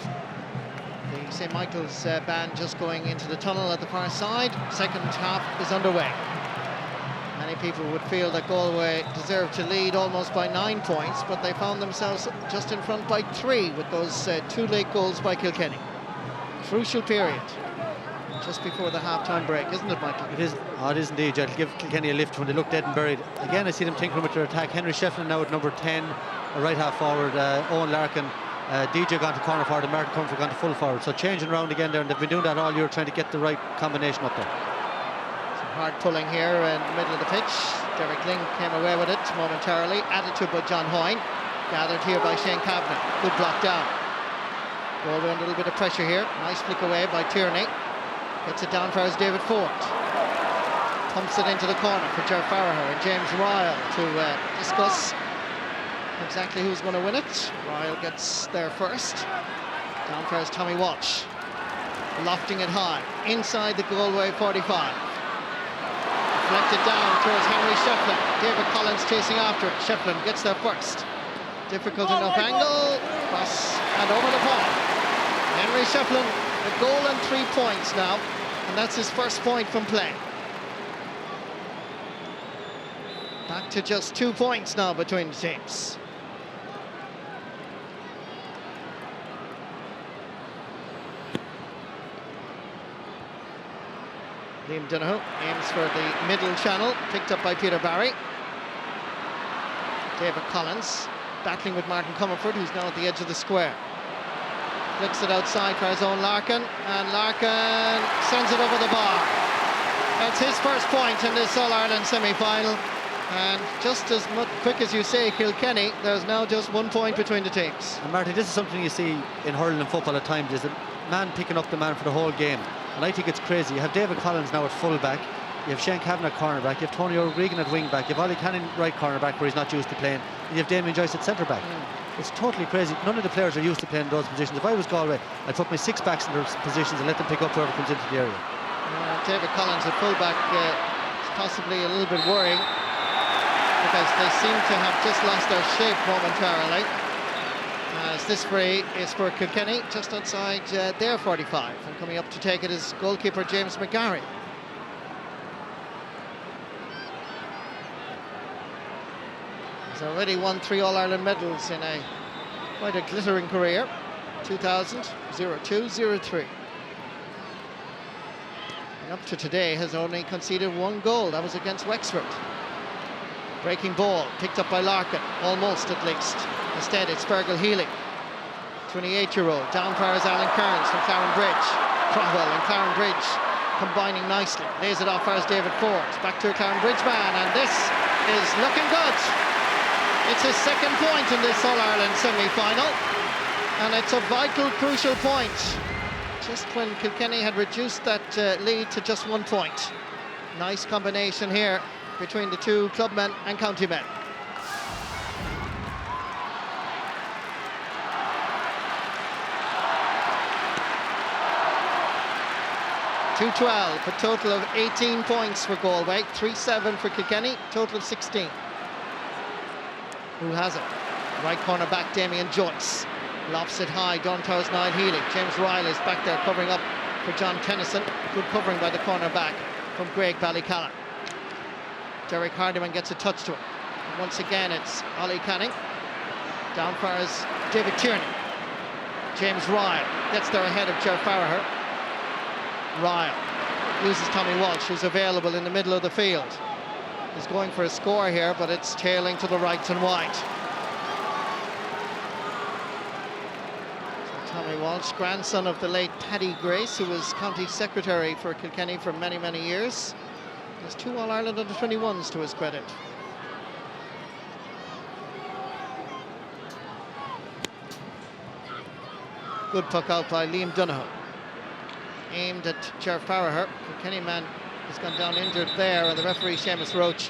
Speaker 1: The St. Michael's band just going into the tunnel at the far side. Second half is underway. Many people would feel that Galway deserved to lead almost by 9 points, but they found themselves just in front by 3 with those 2 late goals by Kilkenny. Crucial period just before the half-time break, isn't it, Michael?
Speaker 2: It is. Oh, it is indeed. I'll give Kilkenny a lift when they look dead and buried. Again, I see them tinkering with their attack. Henry Shefflin now at number 10, a right half forward. Owen Larkin. DJ gone to corner forward and Martin Comerford gone to full forward. So changing around again there, and they've been doing that all year, trying to get the right combination up there.
Speaker 1: Some hard pulling here in the middle of the pitch. Derek Ling came away with it momentarily. Added to by John Hoyne. Gathered here by Shane Kavanagh. Good block down. Galway under a little bit of pressure here. Nice flick away by Tierney. Gets it down for us David Ford. Pumps it into the corner for Ger Farrar and James Ryle to discuss exactly who's going to win it. Ryle gets there first. Down for us Tommy Walsh. Lofting it high. Inside the Galway 45. Deflected down towards Henry Shefflin. David Collins chasing after it. Shefflin gets there first. Difficult enough angle. Cross and over the ball. Henry Shefflin, a goal and 3 points now. And that's his first point from play. Back to just 2 points now between the teams. Liam Donoghue aims for the middle channel, picked up by Peter Barry. David Collins battling with Martin Comerford, who's now at the edge of the square. Flicks it outside for his own Larkin, and Larkin sends it over the bar. That's his first point in this All-Ireland semi-final, And just as quick as you say Kilkenny, there's now just 1 point between the teams.
Speaker 2: And Marty, this is something you see in hurling and football at times, is a man picking up the man for the whole game. And I think it's crazy. You have David Collins now at full-back, you have Shane Kavanagh cornerback, you have Tony O'Regan at wing-back, you have Ollie Canning right cornerback where he's not used to playing, and you have Damien Joyce at centre-back. It's totally crazy. None of the players are used to playing those positions. If I was Galway, I'd put my six backs in those positions and let them pick up whoever comes into the area.
Speaker 1: David Collins at full-back is possibly a little bit worrying, because they seem to have just lost their shape momentarily. As this free is for Kilkenny, just outside their 45, and coming up to take it is goalkeeper James McGarry. He's already won 3 All-Ireland medals in quite a glittering career. 2000, 02, 03. And up to today has only conceded 1 goal. That was against Wexford. Breaking ball, picked up by Larkin, almost at least. Instead, it's Fergal Healy, 28-year-old. Down far is Alan Kearns from Claren Bridge. Crowell and Claren Bridge combining nicely. Lays it off far as David Ford. Back to a Claren Bridge man, and this is looking good. It's his 2nd point in this All-Ireland semi-final, and it's a vital, crucial point. Just when Kilkenny had reduced that lead to just 1 point. Nice combination here between the two clubmen and county men. .212, a total of 18 points for Galway, 3-7 for Kilkenny, total of 16. Who has it? Right corner back, Damien Joyce. Lofts it high, Don Towers, Niall Healy. James Ryle is back there covering up for John Tennyson. Good covering by the corner back from Greg Ballycallan. Derek Hardiman gets a touch to it. And once again, it's Ollie Canning. Down far is David Tierney. James Ryle gets there ahead of Ger Farraher. Ryle uses Tommy Walsh, who's available in the middle of the field. He's going for a score here, but it's tailing to the right and wide. So Tommy Walsh, grandson of the late Paddy Grace, who was county secretary for Kilkenny for many, many years. There's 2 All-Ireland under-21s to his credit. Good puck out by Liam Donoghue. Aimed at Ger Farraher. Kilkenny man has gone down injured there, and the referee Seamus Roach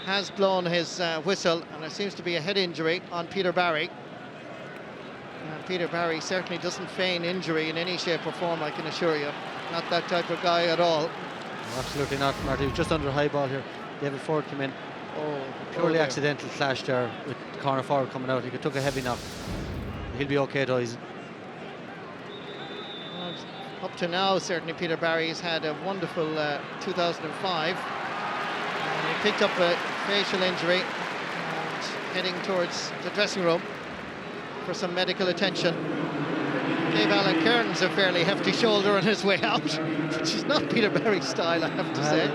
Speaker 1: has blown his whistle, and there seems to be a head injury on Peter Barry. And Peter Barry certainly doesn't feign injury in any shape or form, I can assure you. Not that type of guy at all.
Speaker 2: No, absolutely not, Marty. He was just under high ball here. David Ford came in. Purely accidental clash there with the corner forward coming out. He took a heavy knock. He'll be okay though.
Speaker 1: Up to now, certainly Peter Barry's had a wonderful 2005. And he picked up a facial injury and heading towards the dressing room for some medical attention. Gave Alan Kearns a fairly hefty shoulder on his way out, which is not Peter Barry's style, I have to say.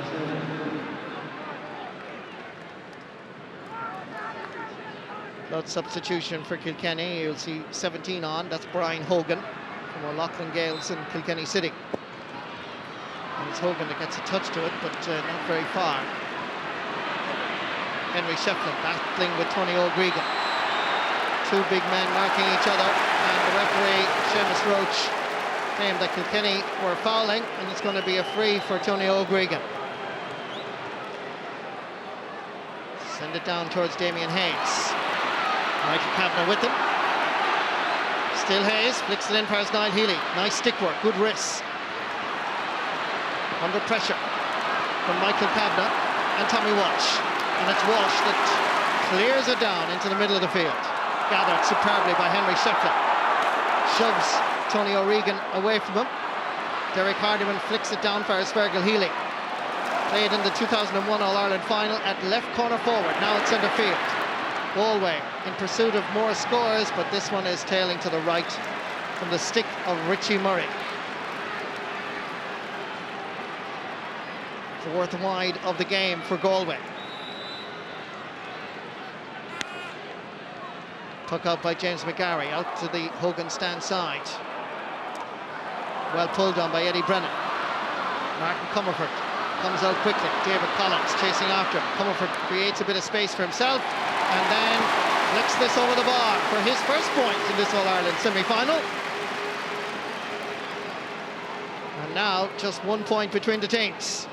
Speaker 1: Blood substitution for Kilkenny. You'll see 17 on. That's Brian Hogan from O'Loughlin Gales in Kilkenny City. And it's Hogan that gets a touch to it, but not very far. Henry Shefflin battling with Tony O'Gregan. 2 big men marking each other, and the referee, Seamus Roach, claimed that Kilkenny were fouling, and it's going to be a free for Tony O'Gregan. Send it down towards Damien Hayes. Michael Kavanagh with him. Still Hayes, flicks it in past Niall Healy. Nice stick work, good wrists. Under pressure from Michael Kavanagh and Tommy Walsh. And it's Walsh that clears it down into the middle of the field. Gathered superbly by Henry Shefflin. Shoves Tony O'Regan away from him. Derek Hardiman flicks it down for Fergal Healy. Played in the 2001 All-Ireland final at left corner forward. Now it's centre field. Galway in pursuit of more scores, but this one is tailing to the right from the stick of Richie Murray. 4th wide of the game for Galway. Puck out by James McGarry, out to the Hogan stand side. Well pulled on by Eddie Brennan. Martin Comerford comes out quickly. David Collins chasing after him. Comerford creates a bit of space for himself and then flicks this over the bar for his first point in this All-Ireland semi-final. And now just 1 point between the teams.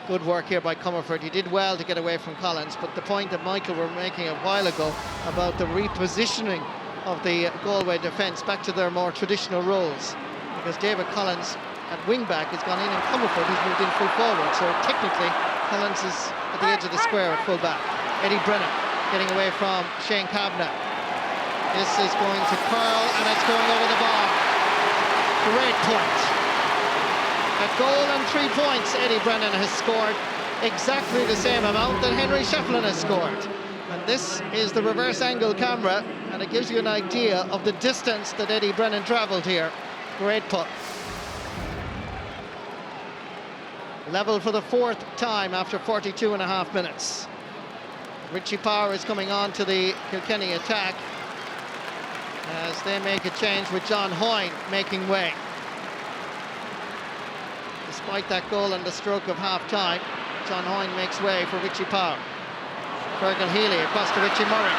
Speaker 1: Good work here by Comerford. He did well to get away from Collins, but the point that Michael were making a while ago about the repositioning of the Galway defence back to their more traditional roles, because David Collins at wing-back has gone in and Comerford has moved in full forward, so technically Collins is at the edge of the square at full-back. Eddie Brennan getting away from Shane Kavanagh. This is going to curl and it's going over the bar. Great point. A goal and 3 points. Eddie Brennan has scored exactly the same amount that Henry Shefflin has scored. And this is the reverse angle camera, and it gives you an idea of the distance that Eddie Brennan travelled here. Great putt. Level for the 4th time after 42.5 minutes. Richie Power is coming on to the Kilkenny attack as they make a change with John Hoyne making way. Despite that goal and the stroke of half-time, John Hoyne makes way for Richie Power. Fergal Healy across to Richie Murray.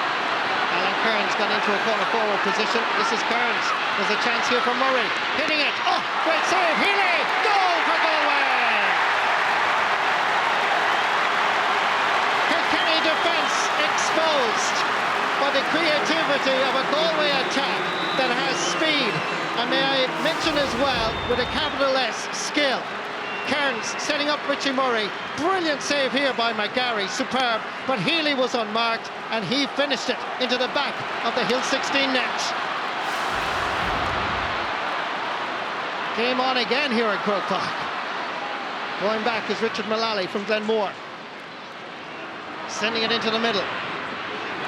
Speaker 1: Alan Kearns gone into a corner forward position. This is Kearns. There's a chance here for Murray. Hitting it. Oh, great save. Healy. Goal for Galway. Kilkenny defence exposed by the creativity of a Galway attack that has speed. And may I mention as well, with a capital S, skill. Kearns setting up Richie Murray. Brilliant save here by McGarry, superb, but Healy was unmarked and he finished it into the back of the Hill 16 net. Game on again here at Croke Park. Going back is Richard Mullally from Glenmore. Sending it into the middle.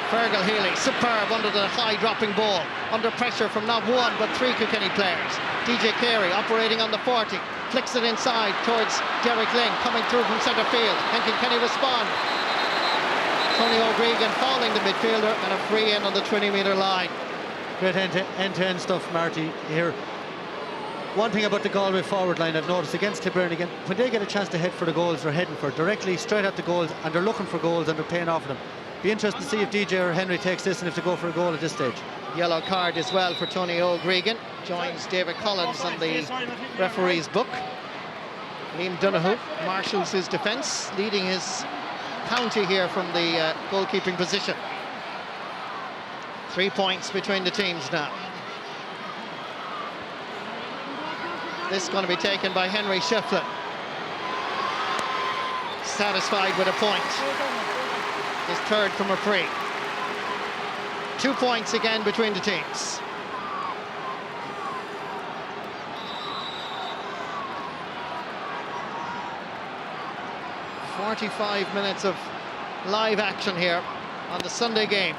Speaker 1: Fergal Healy, superb under the high dropping ball. Under pressure from not one but 3 Kilkenny players. DJ Carey operating on the 40. Flicks it inside towards Derek Lyng, coming through from centre field. And Kilkenny respond. Tony O'Gregan fouling the midfielder and a free in on the 20-metre line.
Speaker 2: Great end-to-end stuff, Marty, here. One thing about the Galway forward line I've noticed against Tipperary again, when they get a chance to head for the goals, they're heading for it directly, straight at the goals, and they're looking for goals and they're paying off them. Be interesting to see if DJ or Henry takes this and if they go for a goal at this stage.
Speaker 1: Yellow card as well for Tony O'Gregan. Joins David Collins on the referee's book. Liam Donoghue marshals his defence, leading his county here from the goalkeeping position. 3 points between the teams now. This is going to be taken by Henry Shefflin. Satisfied with a point. His third from a free. 2 points again between the teams. "45 minutes of live action here on the Sunday game,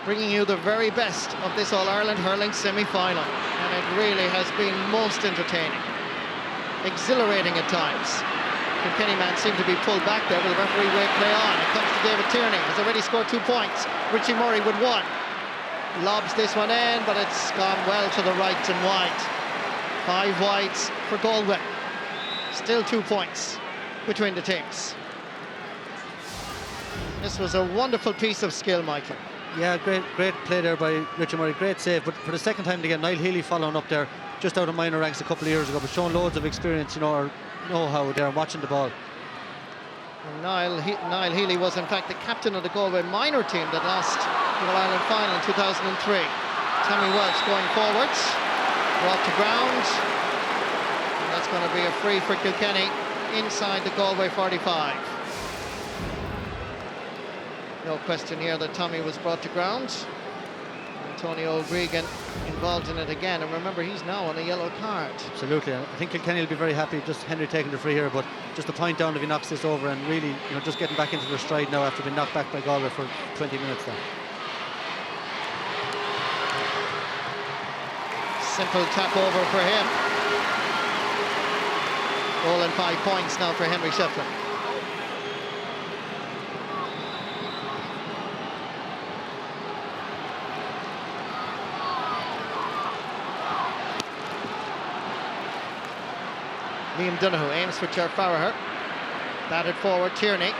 Speaker 1: bringing you the very best of this All-Ireland hurling semi-final, and it really has been most entertaining, exhilarating at times. Kilkenny man seemed to be pulled back there, but the referee waved play on. It comes to David Tierney, has already scored 2 points. Richie Murray with 1. Lobs this one in, but it's gone well to the right and wide. 5 wides for Galway. Still 2 points between the teams. This was a wonderful piece of skill, Michael.
Speaker 2: Yeah, great play there by Richard Murray, great save, but for the second time again, Niall Healy following up there, just out of minor ranks a couple of years ago, but showing loads of experience, you know, or know-how there, watching the ball.
Speaker 1: And Niall Healy was in fact the captain of the Galway minor team that lost the All-Ireland final in 2003. Tommy Welch going forwards, brought to ground, and that's going to be a free for Kilkenny inside the Galway 45. No question here that Tommy was brought to ground. And Tony O'Gregan involved in it again, and remember he's now on a yellow card.
Speaker 2: Absolutely, I think Kilkenny will be very happy, just Henry taking the free here, but just a point down if he knocks this over, and really, you know, just getting back into their stride now after being knocked back by Galway for 20 minutes there.
Speaker 1: Simple tap over for him. Goal and 5 points now for Henry Shefflin. Liam Donoghue aims for Ger Farragher. Batted forward, Tierney.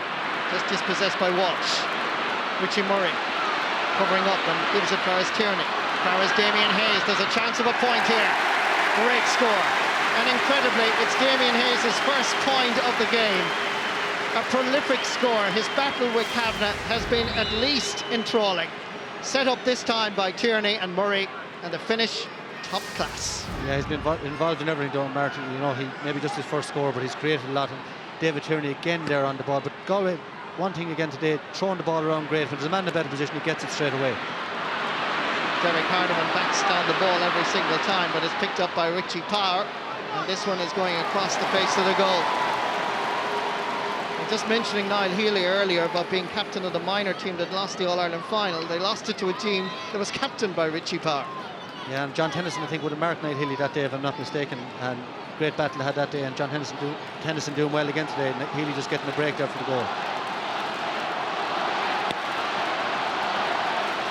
Speaker 1: Just dispossessed by Walsh. Richie Murray covering up and gives it for as Tierney. Farragher's Damien Hayes. There's a chance of a point here. Great score. And incredibly, it's Damien Hayes' first point of the game. A prolific score. His battle with Kavanagh has been at least enthralling. Set up this time by Tierney and Murray, and the finish, top class.
Speaker 2: Yeah, he's been involved in everything, Don Martin. You know, he maybe just his first score, but he's created a lot. And David Tierney again there on the ball. But Galway, one thing again today, throwing the ball around great. If there's a man in a better position, he gets it straight away.
Speaker 1: Derek Hardiman backs down the ball every single time, but it's picked up by Richie Power, and this one is going across the face of the goal. I'm just mentioning Niall Healy earlier about being captain of the minor team that lost the All-Ireland final. They lost it to a team that was captained by Richie Power.
Speaker 2: Yeah, and John Tennyson, I think, would have marked Niall Healy that day, if I'm not mistaken. And great battle they had that day, and John Tennyson doing well again today, and Healy just getting a break there for the goal.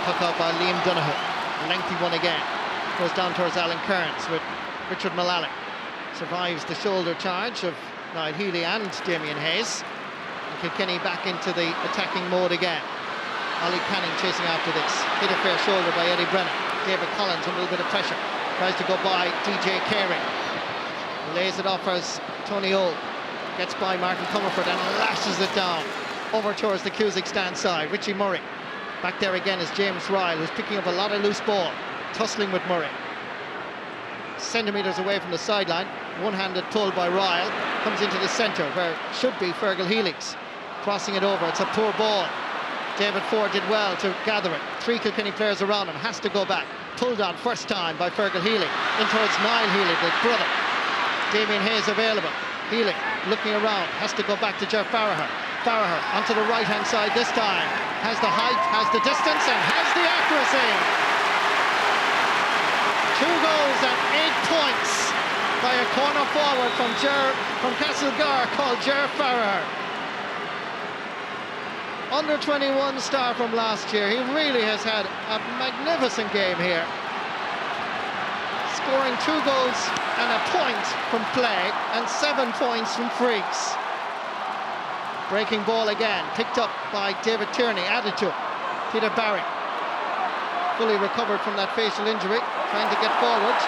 Speaker 1: Puck out by Liam Donoghue. Lengthy one again. Goes down towards Alan Kearns with Richard Mullally. Survives the shoulder charge of Niall Healy and Damien Hayes. And Kilkenny back into the attacking mode again. Ollie Canning chasing after this. Hit a fair shoulder by Eddie Brennan. David Collins under a little bit of pressure. Tries to go by DJ Carey. Lays it off as Tony Old. Gets by Martin Comerford and lashes it down. Over towards the Cusack stand side. Richie Murray. Back there again is James Ryle, who's picking up a lot of loose ball. Tussling with Murray. Centimetres away from the sideline. One-handed pull by Ryle. Comes into the centre where should be Fergal Helix. Crossing it over. It's a poor ball. David Ford did well to gather it. 3 Kilkenny players around him. Has to go back. Pulled on first time by Fergal Healy. In towards Niall Healy, the brother. Damien Hayes available. Healy looking around. Has to go back to Ger Farragher. Farragher onto the right-hand side this time. Has the height, has the distance, and has the accuracy. 2 goals and 8 points by a corner forward from Castlegar called Ger Farragher. Under 21 star from last year. He really has had a magnificent game here. Scoring 2 goals and a point from play and 7 points from freaks. Breaking ball again, picked up by David Tierney, added to it. Peter Barry, fully recovered from that facial injury, trying to get forward.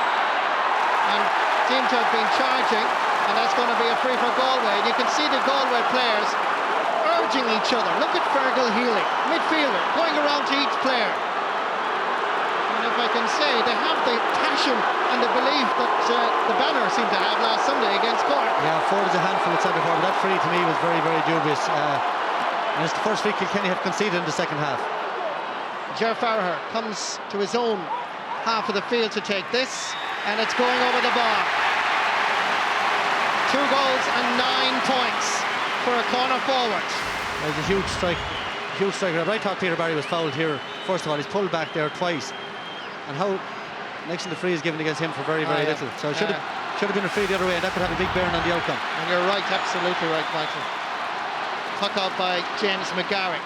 Speaker 1: And seemed to have been charging, and that's going to be a free for Galway. And you can see the Galway players urging each other. Look at Fergal Healy, midfielder, going around to each player. And if I can say, they have the passion and the belief that the Banner seemed to have last Sunday against Cork.
Speaker 2: Yeah, Ford is a handful at centre forward. That free to me was very, very dubious. And it's the first free Kilkenny have conceded in the second half.
Speaker 1: Ger Farragher comes to his own half of the field to take this, and it's going over the bar. 2 goals and 9 points for a corner forward.
Speaker 2: There's a huge strike. Huge striker. I thought Peter Barry was fouled here. First of all, he's pulled back there twice. And how next to the free is given against him for very, very little. So it should have been a free the other way, and that could have a big bearing on the outcome.
Speaker 1: And you're right, absolutely right, Michael. Puck out by James McGarry.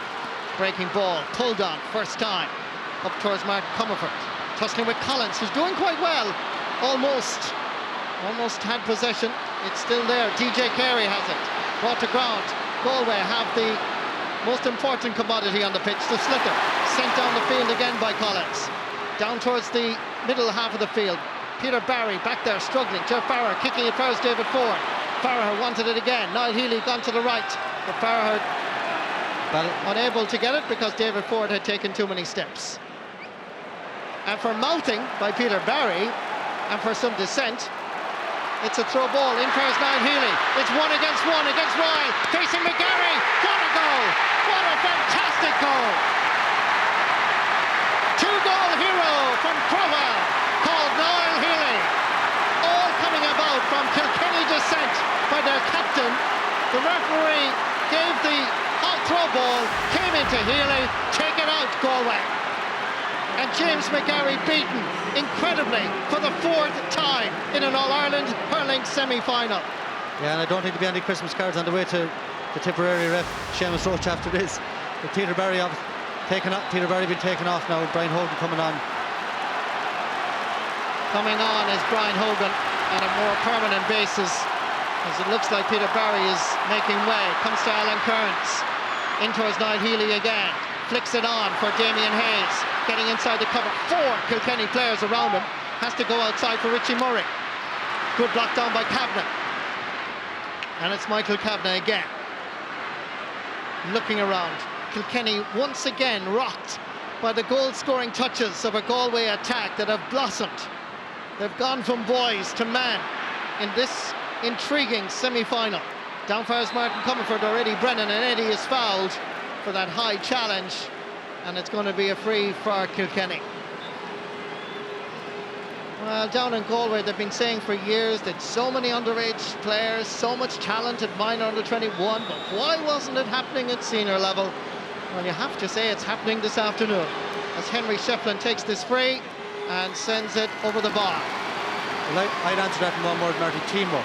Speaker 1: Breaking ball, pulled on, first time. Up towards Martin Comerford. Tussling with Collins, who's doing quite well. Almost had possession. It's still there. DJ Carey has it. Brought to ground. Galway have the most important commodity on the pitch, the sliotar. Sent down the field again by Collins. Down towards the middle half of the field. Peter Barry back there struggling. Ger Farragher kicking it first, David Ford. Farragher wanted it again. Niall Healy gone to the right. But Farragher unable to get it because David Ford had taken too many steps. And for mouthing by Peter Barry and for some dissent, it's a throw ball. In pairs Niall Healy. It's 1 against Ryle. Facing McGarry. What a goal! What a fantastic goal! 2-goal hero from Crowell called Niall Healy. All coming about from Kilkenny descent by their captain. The referee gave the hot throw ball, came into Healy, take it out Galway. And James McGarry beaten, incredibly, for the 4th time in an All-Ireland hurling semi-final.
Speaker 2: Yeah, and I don't think there'll be any Christmas cards on the way to the Tipperary ref, Seamus Roach, after this. But Peter Barry Peter Barry been taken off now, Brian Hogan coming on.
Speaker 1: Coming on is Brian Hogan on a more permanent basis. as it looks like Peter Barry is making way. Comes to Alan Kearns, in towards Niall Healy again, flicks it on for Damien Hayes, getting inside the cover. 4 Kilkenny players around him, has to go outside for Richie Murray. Good block down by Kavanagh, and it's Michael Kavanagh again, looking around. Kilkenny once again rocked by the goal-scoring touches of a Galway attack that have blossomed. They've gone from boys to man in this intriguing semi-final. Down fires Martin Comerford already. Brennan, and Eddie is fouled for that high challenge, and it's going to be a free for Kilkenny. Well, down in Galway, they've been saying for years that so many underage players, so much talent at minor under 21, but why wasn't it happening at senior level? Well, you have to say it's happening this afternoon, as Henry Shefflin takes this free and sends it over the bar.
Speaker 2: Well, I'd answer that in one word, Marty: teamwork.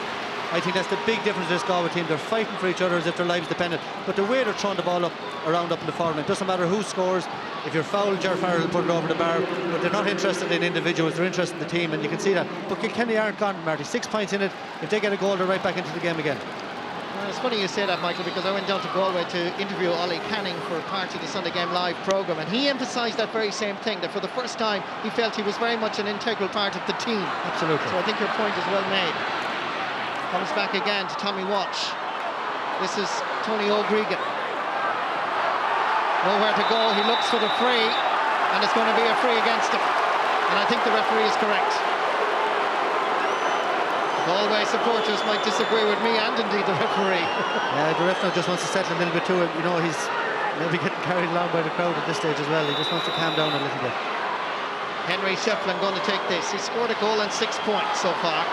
Speaker 2: I think that's the big difference in this Galway team. They're fighting for each other as if their lives depended. But the way they're throwing the ball around up in the forward, it doesn't matter who scores. If you're fouled, Ger Farrell will put it over the bar. But they're not interested in individuals, they're interested in the team, and you can see that. But Kilkenny aren't gone, Marty. 6 points in it. If they get a goal, they're right back into the game again.
Speaker 1: Well, it's funny you say that, Michael, because I went down to Galway to interview Ollie Canning for part of the Sunday Game Live programme, and he emphasised that very same thing, that for the first time he felt he was very much an integral part of the team.
Speaker 2: Absolutely.
Speaker 1: So I think your point is well made. Comes back again to Tommy Walsh. This is Tony O'Gregan. Nowhere to go. He looks for the free, and it's going to be a free against him. And I think the referee is correct. Galway supporters might disagree with me and indeed the referee.
Speaker 2: Yeah, the referee just wants to settle a little bit to it. You know, he's maybe getting carried along by the crowd at this stage as well. He just wants to calm down a little bit.
Speaker 1: Henry Shefflin going to take this. He scored a goal and 6 points so far.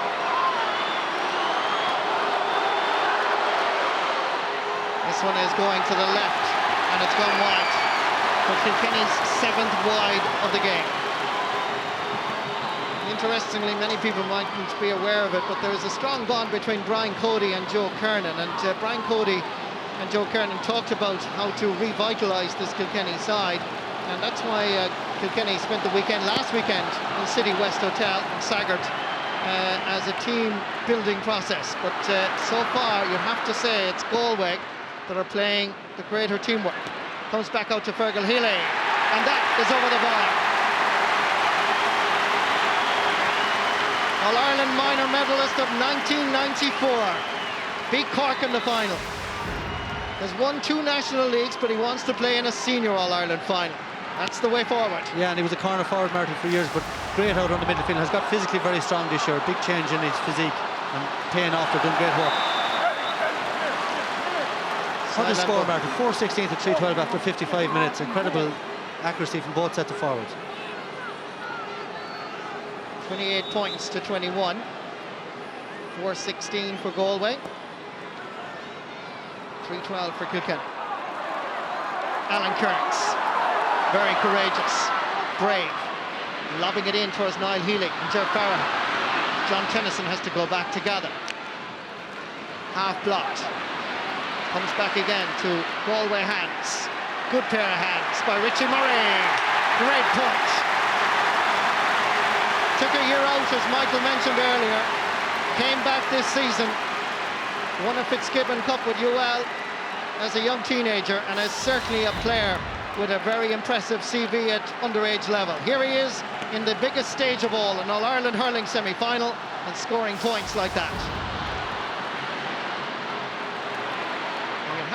Speaker 1: This one is going to the left, and it's gone wide for Kilkenny's 7th wide of the game. Interestingly, many people mightn't be aware of it, but there is a strong bond between Brian Cody and Joe Kernan, and Brian Cody and Joe Kernan talked about how to revitalise this Kilkenny side, and that's why Kilkenny spent the last weekend in City West Hotel in Sagart as a team building process. But so far you have to say it's Galway that are playing the greater teamwork. Comes back out to Fergal Healy, and that is over the bar. All-Ireland minor medalist of 1994 beat Cork in the final. Has won 2 national leagues, but he wants to play in a senior All-Ireland final. That's the way forward.
Speaker 2: Yeah, and he was a corner forward, Martin, for years, but great out on the midfield. Has got physically very strong this year. Big change in his physique and paying off. They're doing great work. What a score, Martin. 4-16 to 3-12 after 55 minutes. Incredible accuracy from both sets of forwards.
Speaker 1: 28 points to 21. 4-16 for Galway. 3-12 for Kilkenny. Alan Kearns, very courageous, brave, lobbing it in towards Niall Healy and Ger Farrell. John Tennyson has to go back together. Half blocked. Comes back again to Galway hands. Good pair of hands by Richie Murray. Great point. Took a year out, as Michael mentioned earlier. Came back this season. Won a Fitzgibbon Cup with UL as a young teenager, and is certainly a player with a very impressive CV at underage level. Here he is in the biggest stage of all, an All-Ireland hurling semi-final, and scoring points like that.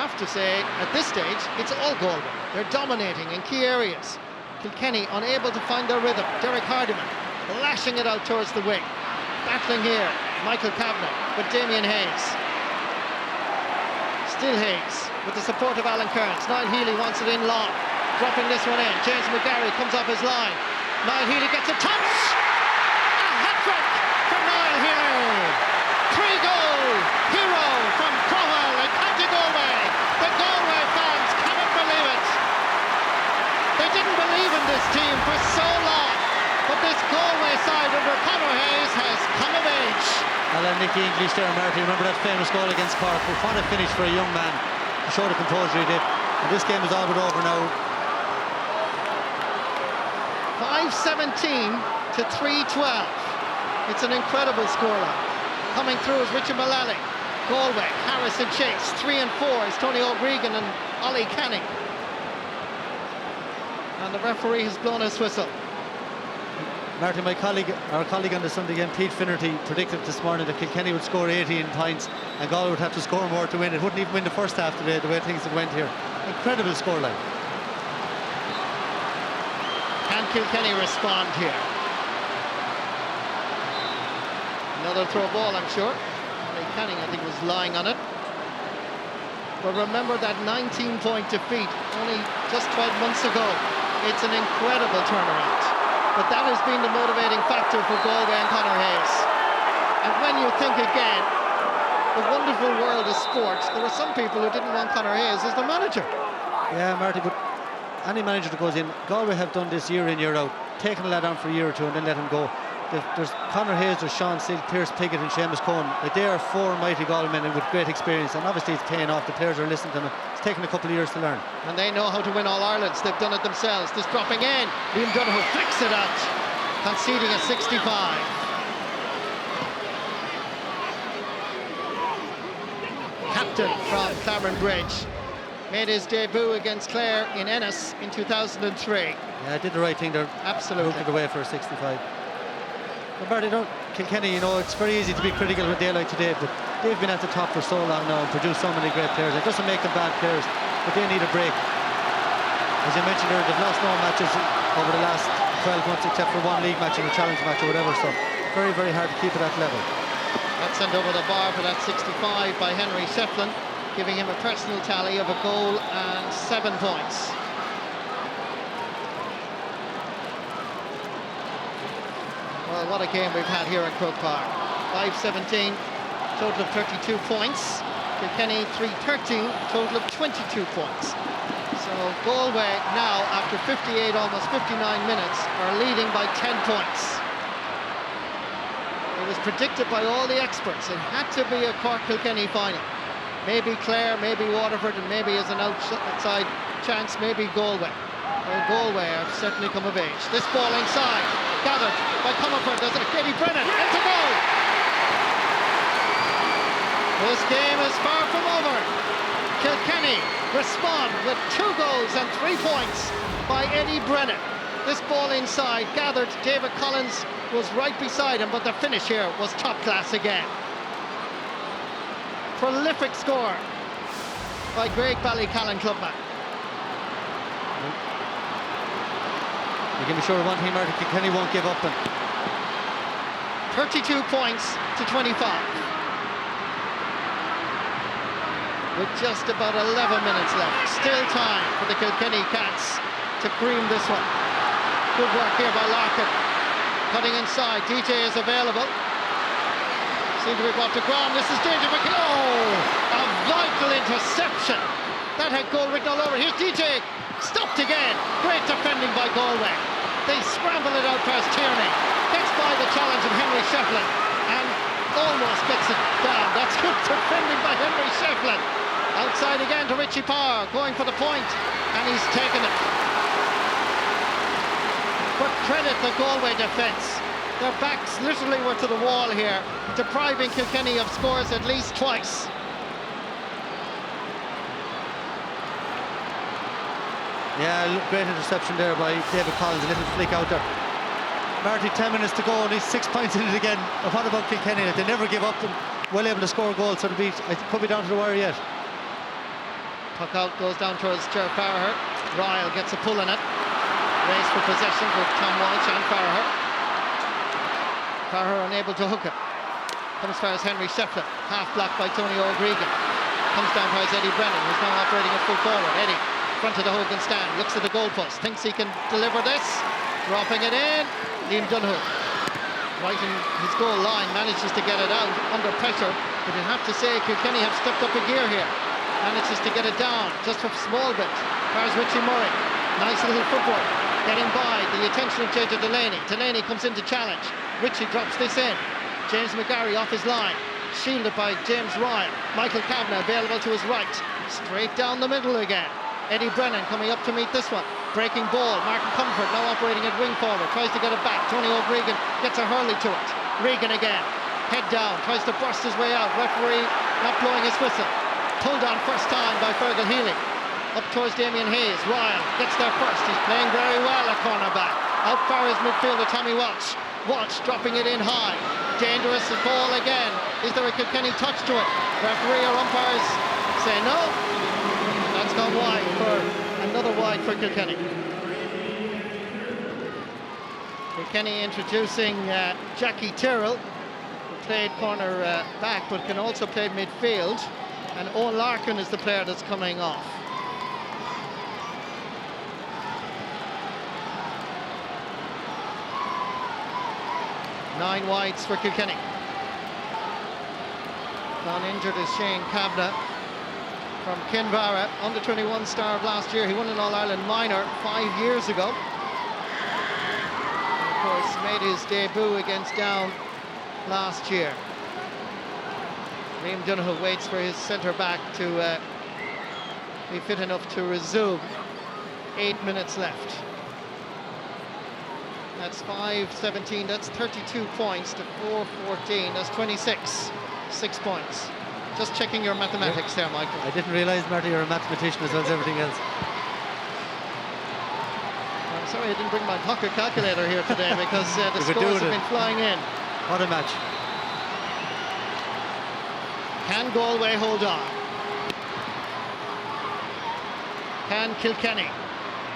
Speaker 1: Have to say, at this stage, it's all Galway. They're dominating in key areas. Kilkenny unable to find their rhythm. Derek Hardiman lashing it out towards the wing. Battling here, Michael Kavanagh with Damien Hayes. Still Hayes with the support of Alan Kearns. Niall Healy wants it in long. Dropping this one in. James McGarry comes off his line. Niall Healy gets a touch! A hat-trick from Niall Healy! 3-goal hero from Crowell and County Galway. The Galway fans cannot believe it. They didn't believe in this team for so long, but this Galway side under Conor Hayes has come of age.
Speaker 2: Well, Nicky English there, Marty. Remember that famous goal against Cork? But what a finish for a young man to show the composure he did. And this game is all but over now.
Speaker 1: 5-17 to 3-12. It's an incredible scoreline. Coming through is Richard Mullally. Galway, Harrison Chase, 3 and 4 is Tony O'Gregan and Ollie Canning. And the referee has blown his whistle.
Speaker 2: Martin, our colleague on the Sunday game, Pete Finnerty, predicted this morning that Kilkenny would score 18 points and Galway would have to score more to win. It wouldn't even win the first half today, the way things had went here. Incredible scoreline.
Speaker 1: Can Kilkenny respond here? Another throw ball, I'm sure. Ollie Canning, I think, was lying on it. But remember that 19-point defeat only just 12 months ago. It's an incredible turnaround. But that has been the motivating factor for Galway and Conor Hayes. And when you think again, the wonderful world of sports, there were some people who didn't want Conor Hayes as the manager.
Speaker 2: Yeah, Marty, but any manager that goes in, Galway have done this year in, year out, taken a lad on for a year or two and then let him go. There's Conor Hayes, there's Sean Silk, Pierce Piggott and Seamus Cohen. Like, they are four mighty Galway men with great experience, and obviously it's paying off. The players are listening to them. It's taken a couple of years to learn.
Speaker 1: And they know how to win All-Irelands. They've done it themselves. This dropping in. Liam Donoghue flicks it out, conceding a 65. Captain from Clavern Bridge made his debut against Clare in Ennis in 2003.
Speaker 2: Yeah, did the right thing there.
Speaker 1: Absolutely.
Speaker 2: Hooked it away for a 65. But Barry, Kilkenny, you know, it's very easy to be critical of a day like today, but they've been at the top for so long now and produced so many great players. It doesn't make them bad players, but they need a break. As you mentioned there, they've lost no matches over the last 12 months except for one league match and a challenge match or whatever, so very, very hard to keep it at level.
Speaker 1: That's sent over the bar for that 65 by Henry Shefflin, giving him a personal tally of a goal and 7 points. Well, what a game we've had here in Croke Park. 5-17, total of 32 points. Kilkenny 3-13, total of 22 points. So Galway now, after 58, almost 59 minutes, are leading by 10 points. It was predicted by all the experts. It had to be a Cork-Kilkenny final. Maybe Clare, maybe Waterford, and maybe as an outside chance, maybe Galway. Well, Galway have certainly come of age. This ball inside, gathered by Comerford. There's a Katie Brennan, it's a goal! This game is far from over. Kilkenny respond with 2 goals and 3 points by Eddie Brennan. This ball inside, gathered. David Collins was right beside him, but the finish here was top class again. Prolific score by Greg Ballycallan clubman.
Speaker 2: You can be sure of one thing, Martin, Kilkenny won't give up.
Speaker 1: 32 points to 25. With just about 11 minutes left. Still time for the Kilkenny Cats to cream this one. Good work here by Larkin. Cutting inside. DJ is available. Seemed to be brought to ground. This is danger. Oh, a vital interception. That had goal written all over. Here's DJ. Stopped again. Great defending by Galway. They scramble it out past Tierney. Gets by the challenge of Henry Shefflin and almost gets it down. That's good defending by Henry Shefflin. Outside again to Richie Power, going for the point, and he's taken it. But credit the Galway defence. Their backs literally were to the wall here, depriving Kilkenny of scores at least twice.
Speaker 2: Yeah, great interception there by David Collins, a little flick out there. Marty, 10 minutes to go, and he's 6 points in it again. But what about Kilkenny? They never give up, and well able to score goals, so it could be down to the wire yet.
Speaker 1: Puck out, goes down towards Ger Farragher. Ryle gets a pull in it. Race for possession for Tom Walsh and Farragher. Farragher unable to hook it. Comes far as Henry Shefflin, half blocked by Tony O'Gregan. Comes down towards Eddie Brennan, who's now operating at full forward. Eddie, front of the Hogan stand, looks at the goalpost, thinks he can deliver this. Dropping it in, Liam Donoghue. Right in his goal line, manages to get it out under pressure. But you have to say Kilkenny have stepped up a gear here. Manages to get it down just a small bit. There's Richie Murray. Nice little footwork. Getting by the attention of JJ Delaney. Delaney comes in to challenge. Richie drops this in. James McGarry off his line. Shielded by James Ryan. Michael Kavanagh available to his right. Straight down the middle again. Eddie Brennan coming up to meet this one. Breaking ball. Martin Comfort now operating at wing forward. Tries to get it back. Tony O'Gregan gets a hurley to it. Regan again. Head down. Tries to burst his way out. Referee not blowing his whistle. Pulled on first time by Fergal Healy. Up towards Damien Hayes. Ryle gets there first. He's playing very well at cornerback. Out far is midfielder Tommy Walsh. Walsh dropping it in high. Dangerous ball again. Is there a Kilkenny touch to it? Referee or umpires say no. That's gone wide for another wide for Kilkenny. Kilkenny introducing Jackie Tyrrell, who played corner back but can also play midfield. And Owen Larkin is the player that's coming off. Nine wides for Kilkenny. Gone injured is Shane Kavanagh from Kinvara, under 21 star of last year. He won an All-Ireland minor 5 years ago. And of course, made his debut against Down last year. Liam Donoghue waits for his centre back to be fit enough to resume. 8 minutes left. That's 5-17, that's 32 points to 4-14, that's 26, 6 points. Just checking your mathematics there, Michael.
Speaker 2: I didn't realise, Marty, you're a mathematician as well as everything else.
Speaker 1: I'm sorry I didn't bring my pocket calculator here today because the scores have been flying in.
Speaker 2: What a match.
Speaker 1: Can Galway hold on? Can Kilkenny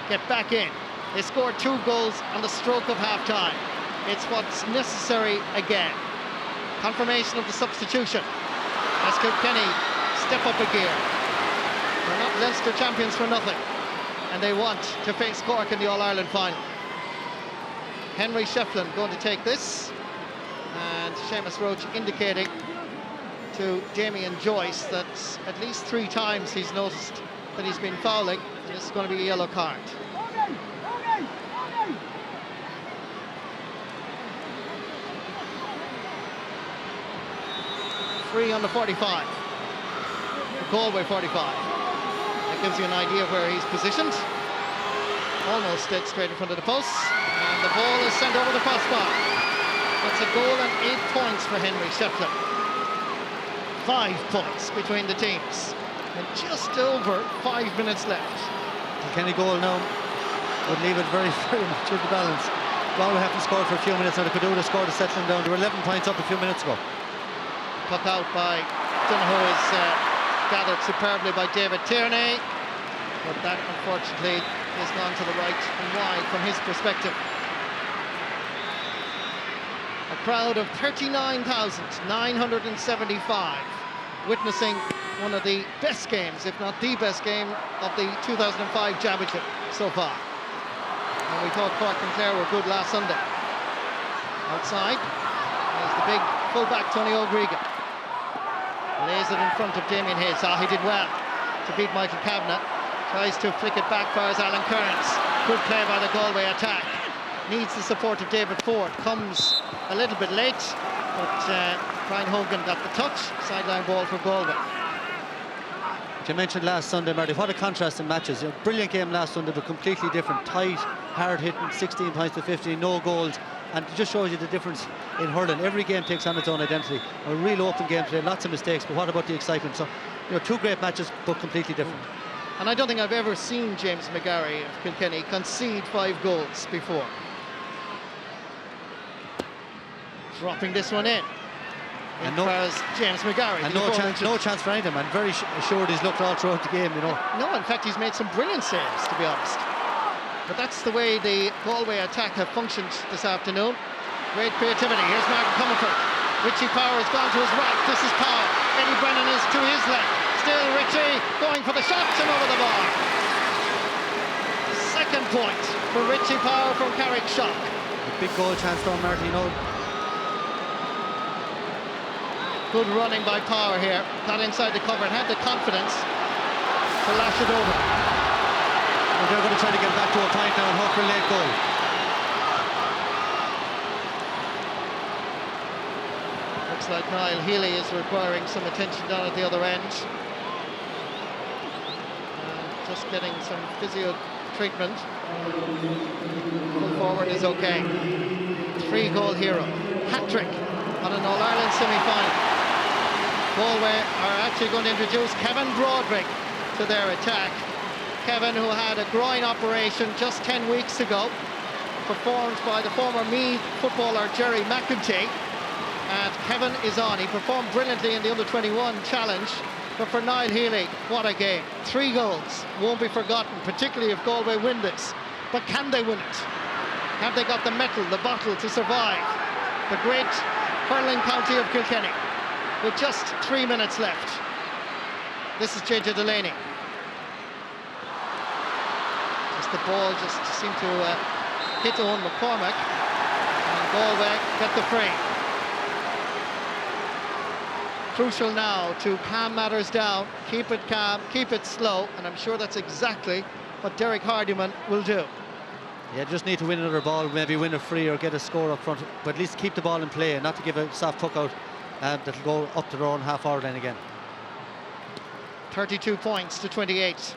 Speaker 1: get back in? They scored 2 goals on the stroke of half-time. It's what's necessary again. Confirmation of the substitution as Kilkenny step up a gear. They're not Leinster champions for nothing, and they want to face Cork in the All-Ireland final. Henry Shefflin going to take this, and Seamus Roach indicating to Damien Joyce that at least 3 times he's noticed that he's been fouling. This is going to be a yellow card. Free on the 45. Galway 45. That gives you an idea of where he's positioned. Almost dead straight in front of the post. And the ball is sent over the crossbar. That's a goal and 8 points for Henry Shefflin. 5 points between the teams. And just over 5 minutes left.
Speaker 2: Kilkenny goal now would leave it very, very much in the balance. Galway haven't scored for a few minutes now. They could do the score to set them down. They were 11 points up a few minutes ago.
Speaker 1: Puck out by Donoghue is gathered superbly by David Tierney, but that unfortunately has gone to the right and wide from his perspective. A crowd of 39,975 witnessing one of the best games, if not the best game, of the 2005 championship so far. And we thought Cork and Clare were good last Sunday. Outside is the big fullback Tony O'Gregan. Lays it in front of Damien Hayes. He did well to beat Michael Kavanagh. Tries to flick it back, fires Alan Kearns. Good play by the Galway attack. Needs the support of David Ford. Comes a little bit late, but Brian Hogan got the touch. Sideline ball for Galway.
Speaker 2: You mentioned last Sunday, Marty, what a contrast in matches. A brilliant game last Sunday, but completely different. Tight, hard-hitting, 16 points to 15, no goals. And it just shows you the difference in hurling. Every game takes on its own identity. A real open game today, lots of mistakes, but what about the excitement? So, 2 great matches, but completely different.
Speaker 1: And I don't think I've ever seen James McGarry of Kilkenny concede 5 goals before. Dropping this one in. And James McGarry.
Speaker 2: And no chance for anything, and very assured he's looked all throughout the game,
Speaker 1: No, in fact, he's made some brilliant saves, to be honest. But that's the way the Galway attack have functioned this afternoon. Great creativity. Here's Martin Comerford. Richie Power has gone to his right. This is Power. Eddie Brennan is to his left. Still Richie going for the shots and over the bar. Second point for Richie Power from Carrickshock.
Speaker 2: A big goal chance though, Martin,
Speaker 1: Good running by Power here. Got inside the cover and had the confidence to lash it over.
Speaker 2: They're going to try to get back to a point now and hope for a late goal.
Speaker 1: Looks like Niall Healy is requiring some attention down at the other end. Just getting some physio treatment. Full forward is okay. 3-goal hero. Hat-trick on an All-Ireland semi-final. Galway are actually going to introduce Kevin Broderick to their attack. Kevin, who had a groin operation just 10 weeks ago, performed by the former Meath footballer Jerry McEntee. And Kevin is on. He performed brilliantly in the under-21 challenge. But for Niall Healy, what a game. 3 goals won't be forgotten, particularly if Galway win this. But can they win it? Have they got the mettle, the bottle to survive? The great hurling county of Kilkenny, with just 3 minutes left. This is JJ Delaney. Just the ball just seemed to hit Owen McCormack, and Galway get the free. Crucial now to calm matters down, keep it calm, keep it slow, and I'm sure that's exactly what Derek Hardiman will do.
Speaker 2: Yeah, just need to win another ball, maybe win a free or get a score up front, but at least keep the ball in play and not to give a soft puck out that'll go up to their own half-hour line again.
Speaker 1: 32 points to 28.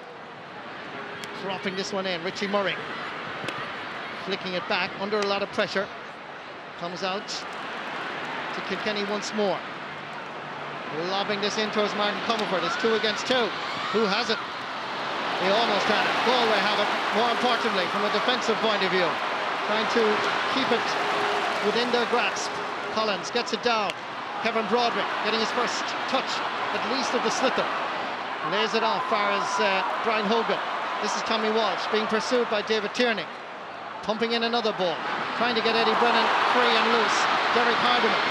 Speaker 1: Dropping this one in, Richie Murray. Flicking it back under a lot of pressure. Comes out to Kilkenny once more. Lobbing this in towards Martin Comerford. It's 2 against 2. Who has it? They almost had it. Galway have it, more importantly, from a defensive point of view. Trying to keep it within their grasp. Collins gets it down. Kevin Broderick getting his first touch, at least of the slither. Lays it off far as Brian Hogan. This is Tommy Walsh being pursued by David Tierney. Pumping in another ball. Trying to get Eddie Brennan free and loose. Derek Hardiman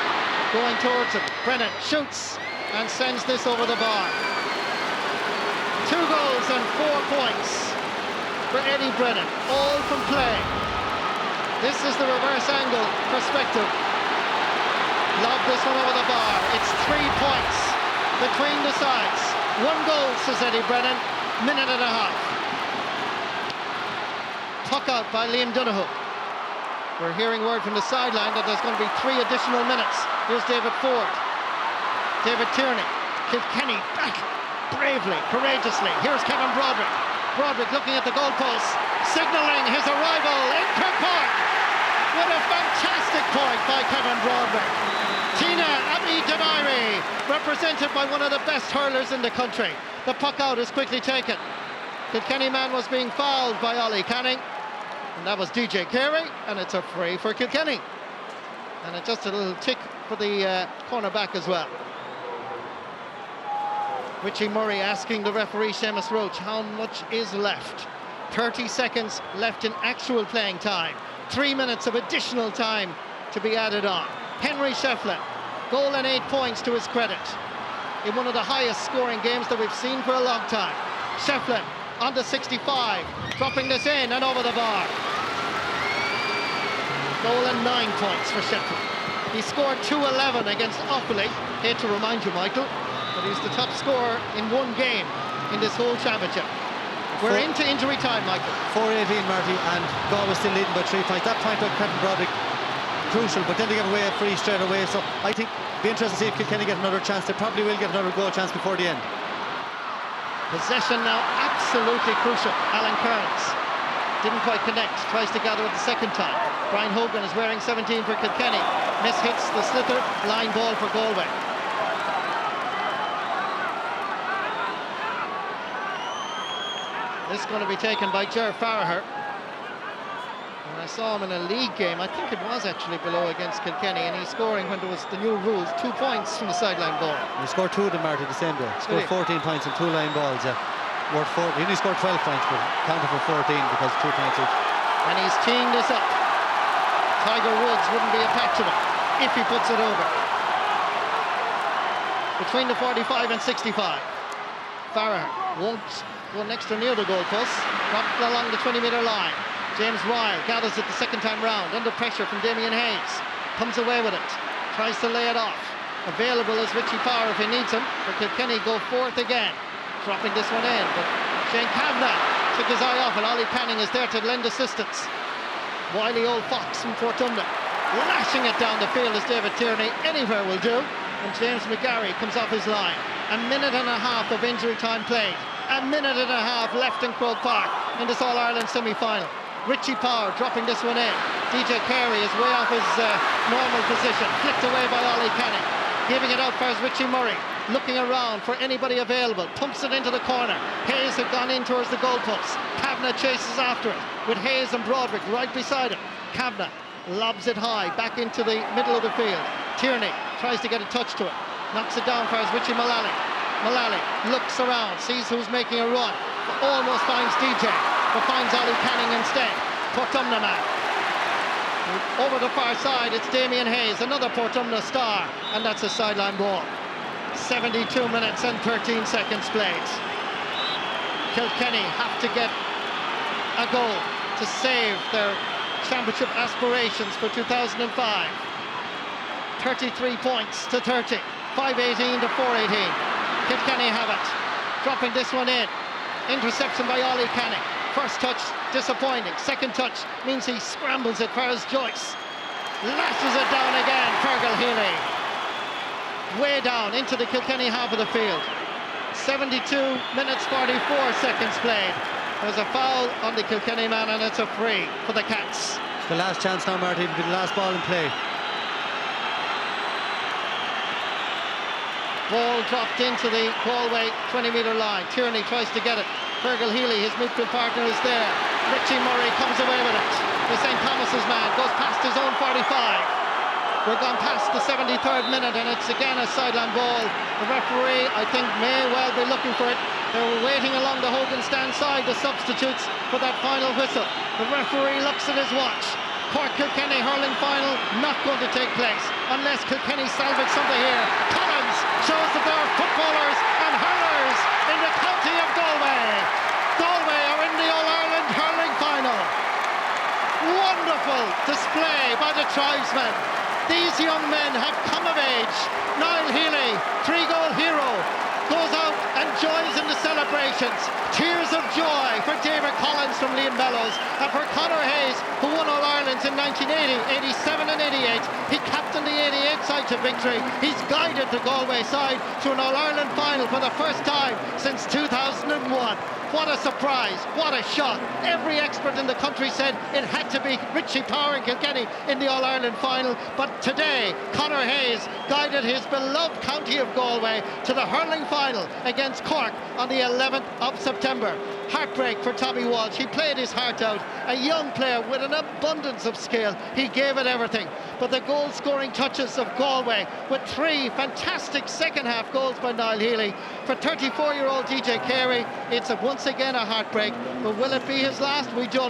Speaker 1: going towards him. Brennan shoots and sends this over the bar. 2 goals and 4 points for Eddie Brennan, all from play. This is the reverse angle perspective. Lob this one over the bar. It's 3 points between the sides. 1 goal, says Eddie Brennan, minute and a half. Puck out by Liam Donoghue. We're hearing word from the sideline that there's going to be 3 additional minutes. Here's David Ford. David Tierney. Kilkenny back bravely, courageously. Here's Kevin Broderick. Broderick looking at the goalpost, signalling his arrival in Croke Park. What a fantastic point by Kevin Broderick. Tina Abi-Demairi, represented by one of the best hurlers in the country. The puck out is quickly taken. Kilkenny man was being fouled by Ollie Canning, and that was DJ Carey, and it's a free for Kilkenny. And it's just a little tick for the cornerback as well. Richie Murray asking the referee, Seamus Roach, how much is left? 30 seconds left in actual playing time. 3 minutes of additional time to be added on. Henry Shefflin, goal and 8 points to his credit. In one of the highest scoring games that we've seen for a long time. Shefflin on the 65, dropping this in and over the bar. Goal and 9 points for Shefflin. He scored 2-11 against Offaly. Hate to remind you, Michael, but he's the top scorer in 1 game in this whole championship. We're into injury time, Michael.
Speaker 2: 4-18, Marty, and Galway still leading by 3 points. That point by Kevin Broderick, crucial, but then they give away a free straight away. So I think it'll be interesting to see if Kilkenny get another chance. They probably will get another goal chance before the end.
Speaker 1: Possession now absolutely crucial. Alan Kearns didn't quite connect, tries to gather it the second time. Brian Hogan is wearing 17 for Kilkenny. Mishits the slither, line ball for Galway. This is going to be taken by Ger Farraher. And I saw him in a league game, I think it was actually below against Kilkenny, and he's scoring when there was the new rules, 2 points from the sideline goal.
Speaker 2: He scored 2 of them, Marty, the same day. He scored 14 points and 2 line balls, worth 4. He only scored 12 points, but counted for 14 because 2 points each.
Speaker 1: And he's teeing this up. Tiger Woods wouldn't be a patch of him if he puts it over. Between the 45 and 65. Farraher won't go next or near the goalpost. Dropped along the 20-metre line. James Ryle gathers it the second time round, under pressure from Damien Hayes. Comes away with it. Tries to lay it off. Available is Richie Power if he needs him. For Kilkenny go forth again. Dropping this one in, but Shane Kavanagh took his eye off, and Ollie Canning is there to lend assistance. Wily old fox from Portumna, lashing it down the field as David Tierney anywhere will do, and James McGarry comes off his line. A minute and a half of injury time played. A minute and a half left in Croke Park in this All-Ireland semi-final. Richie Power dropping this one in. DJ Carey is way off his normal position, flicked away by Ollie Canning. Giving it out first, Richie Murray. looking around for anybody available, pumps it into the corner. Hayes had gone in towards the goalpost. Kavanagh chases after it with Hayes and Broderick right beside him. Kavanagh lobs it high back into the middle of the field. Tierney tries to get a touch to it, knocks it down for Richie Mullally. Mullally looks around, sees who's making a run, almost finds DJ, but finds Ollie Canning instead. Portumna man. Over the far side, it's Damien Hayes, another Portumna star, and that's a sideline ball. 72 minutes and 13 seconds played. Kilkenny have to get a goal to save their championship aspirations for 2005. 33 points to 30, 5-18 to 4-18. Kilkenny have it, dropping this one in. Interception by Ollie Canning. First touch disappointing, second touch means he scrambles it for his Joyce. Lashes it down again, Fergal Healy. Way down into the Kilkenny half of the field. 72 minutes 44 seconds played. There's a foul on the Kilkenny man and it's a free for the Cats.
Speaker 2: It's the last chance now, Marty. It'll be the last ball in play.
Speaker 1: Ball dropped into the Galway 20-metre line. Tierney tries to get it. Fergal Healy, his midfield partner, is there. Richie Murray comes away with it. The St. Thomas's man goes past his own 45. We're gone past the 73rd minute and it's again a sideline ball. The referee, I think, may well be looking for it. They were waiting along the Hogan stand side, the substitutes, for that final whistle. The referee looks at his watch. Cork-Kilkenny hurling final not going to take place unless Kilkenny salvage something here. Collins shows that there are footballers and hurlers in the county of Galway. Galway are in the All-Ireland hurling final. Wonderful display by the tribesmen. These young men have come of age. Niall Healy, 3-goal hero, goes out and joins in the celebrations. Tears of joy for David Collins from Liam Bellows, and for Conor Hayes, who won All-Ireland in 1980, 87 and 88. He captained the 88 side to victory. He's guided the Galway side to an All-Ireland final for the first time since 2001. What a surprise, what a shot. Every expert in the country said it had to be Richie Power and Kilkenny in the All-Ireland final, but today Conor Hayes guided his beloved county of Galway to the hurling final against Cork on the 11th of September. Heartbreak for Tommy Walsh. He played his heart out, a young player with an abundance of skill. He gave it everything, but the goal-scoring touches of Galway with 3 fantastic second-half goals by Niall Healy. For 34-year-old DJ Carey, it's once again a heartbreak, but will it be his last? We do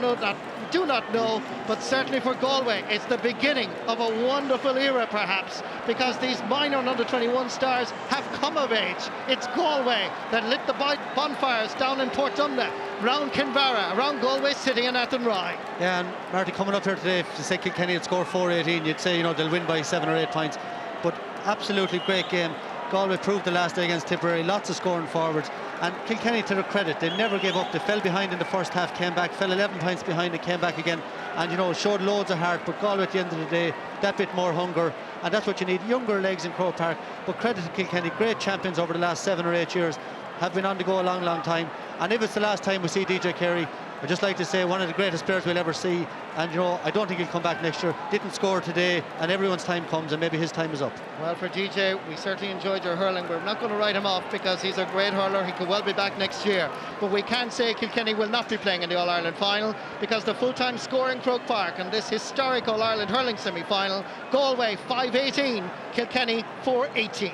Speaker 1: not know, but certainly for Galway, it's the beginning of a wonderful era, perhaps, because these minor and under-21 stars have come of age. It's Galway that lit the bonfires down in Portumna, round Kinvara, around Galway City and Athenry.
Speaker 2: Yeah, and Marty, coming up here today, if you say Kilkenny had scored 4-18, you'd say, they'll win by 7 or 8 points. But absolutely great game. Galway proved the last day against Tipperary, lots of scoring forwards. And Kilkenny, to their credit, they never gave up. They fell behind in the first half, came back, fell 11 points behind and came back again. And, showed loads of heart. But Galway, at the end of the day, that bit more hunger. And that's what you need, younger legs in Croke Park. But credit to Kilkenny, great champions over the last 7 or 8 years. Have been on the go a long, long time. And if it's the last time we see DJ Carey, I'd just like to say one of the greatest players we'll ever see. And, I don't think he'll come back next year. Didn't score today, and everyone's time comes, and maybe his time is up.
Speaker 1: Well, for DJ, we certainly enjoyed your hurling. We're not going to write him off because he's a great hurler. He could well be back next year. But we can say Kilkenny will not be playing in the All-Ireland final because the full-time score in Croke Park and this historic All-Ireland hurling semi-final, Galway 5-18, Kilkenny 4-18.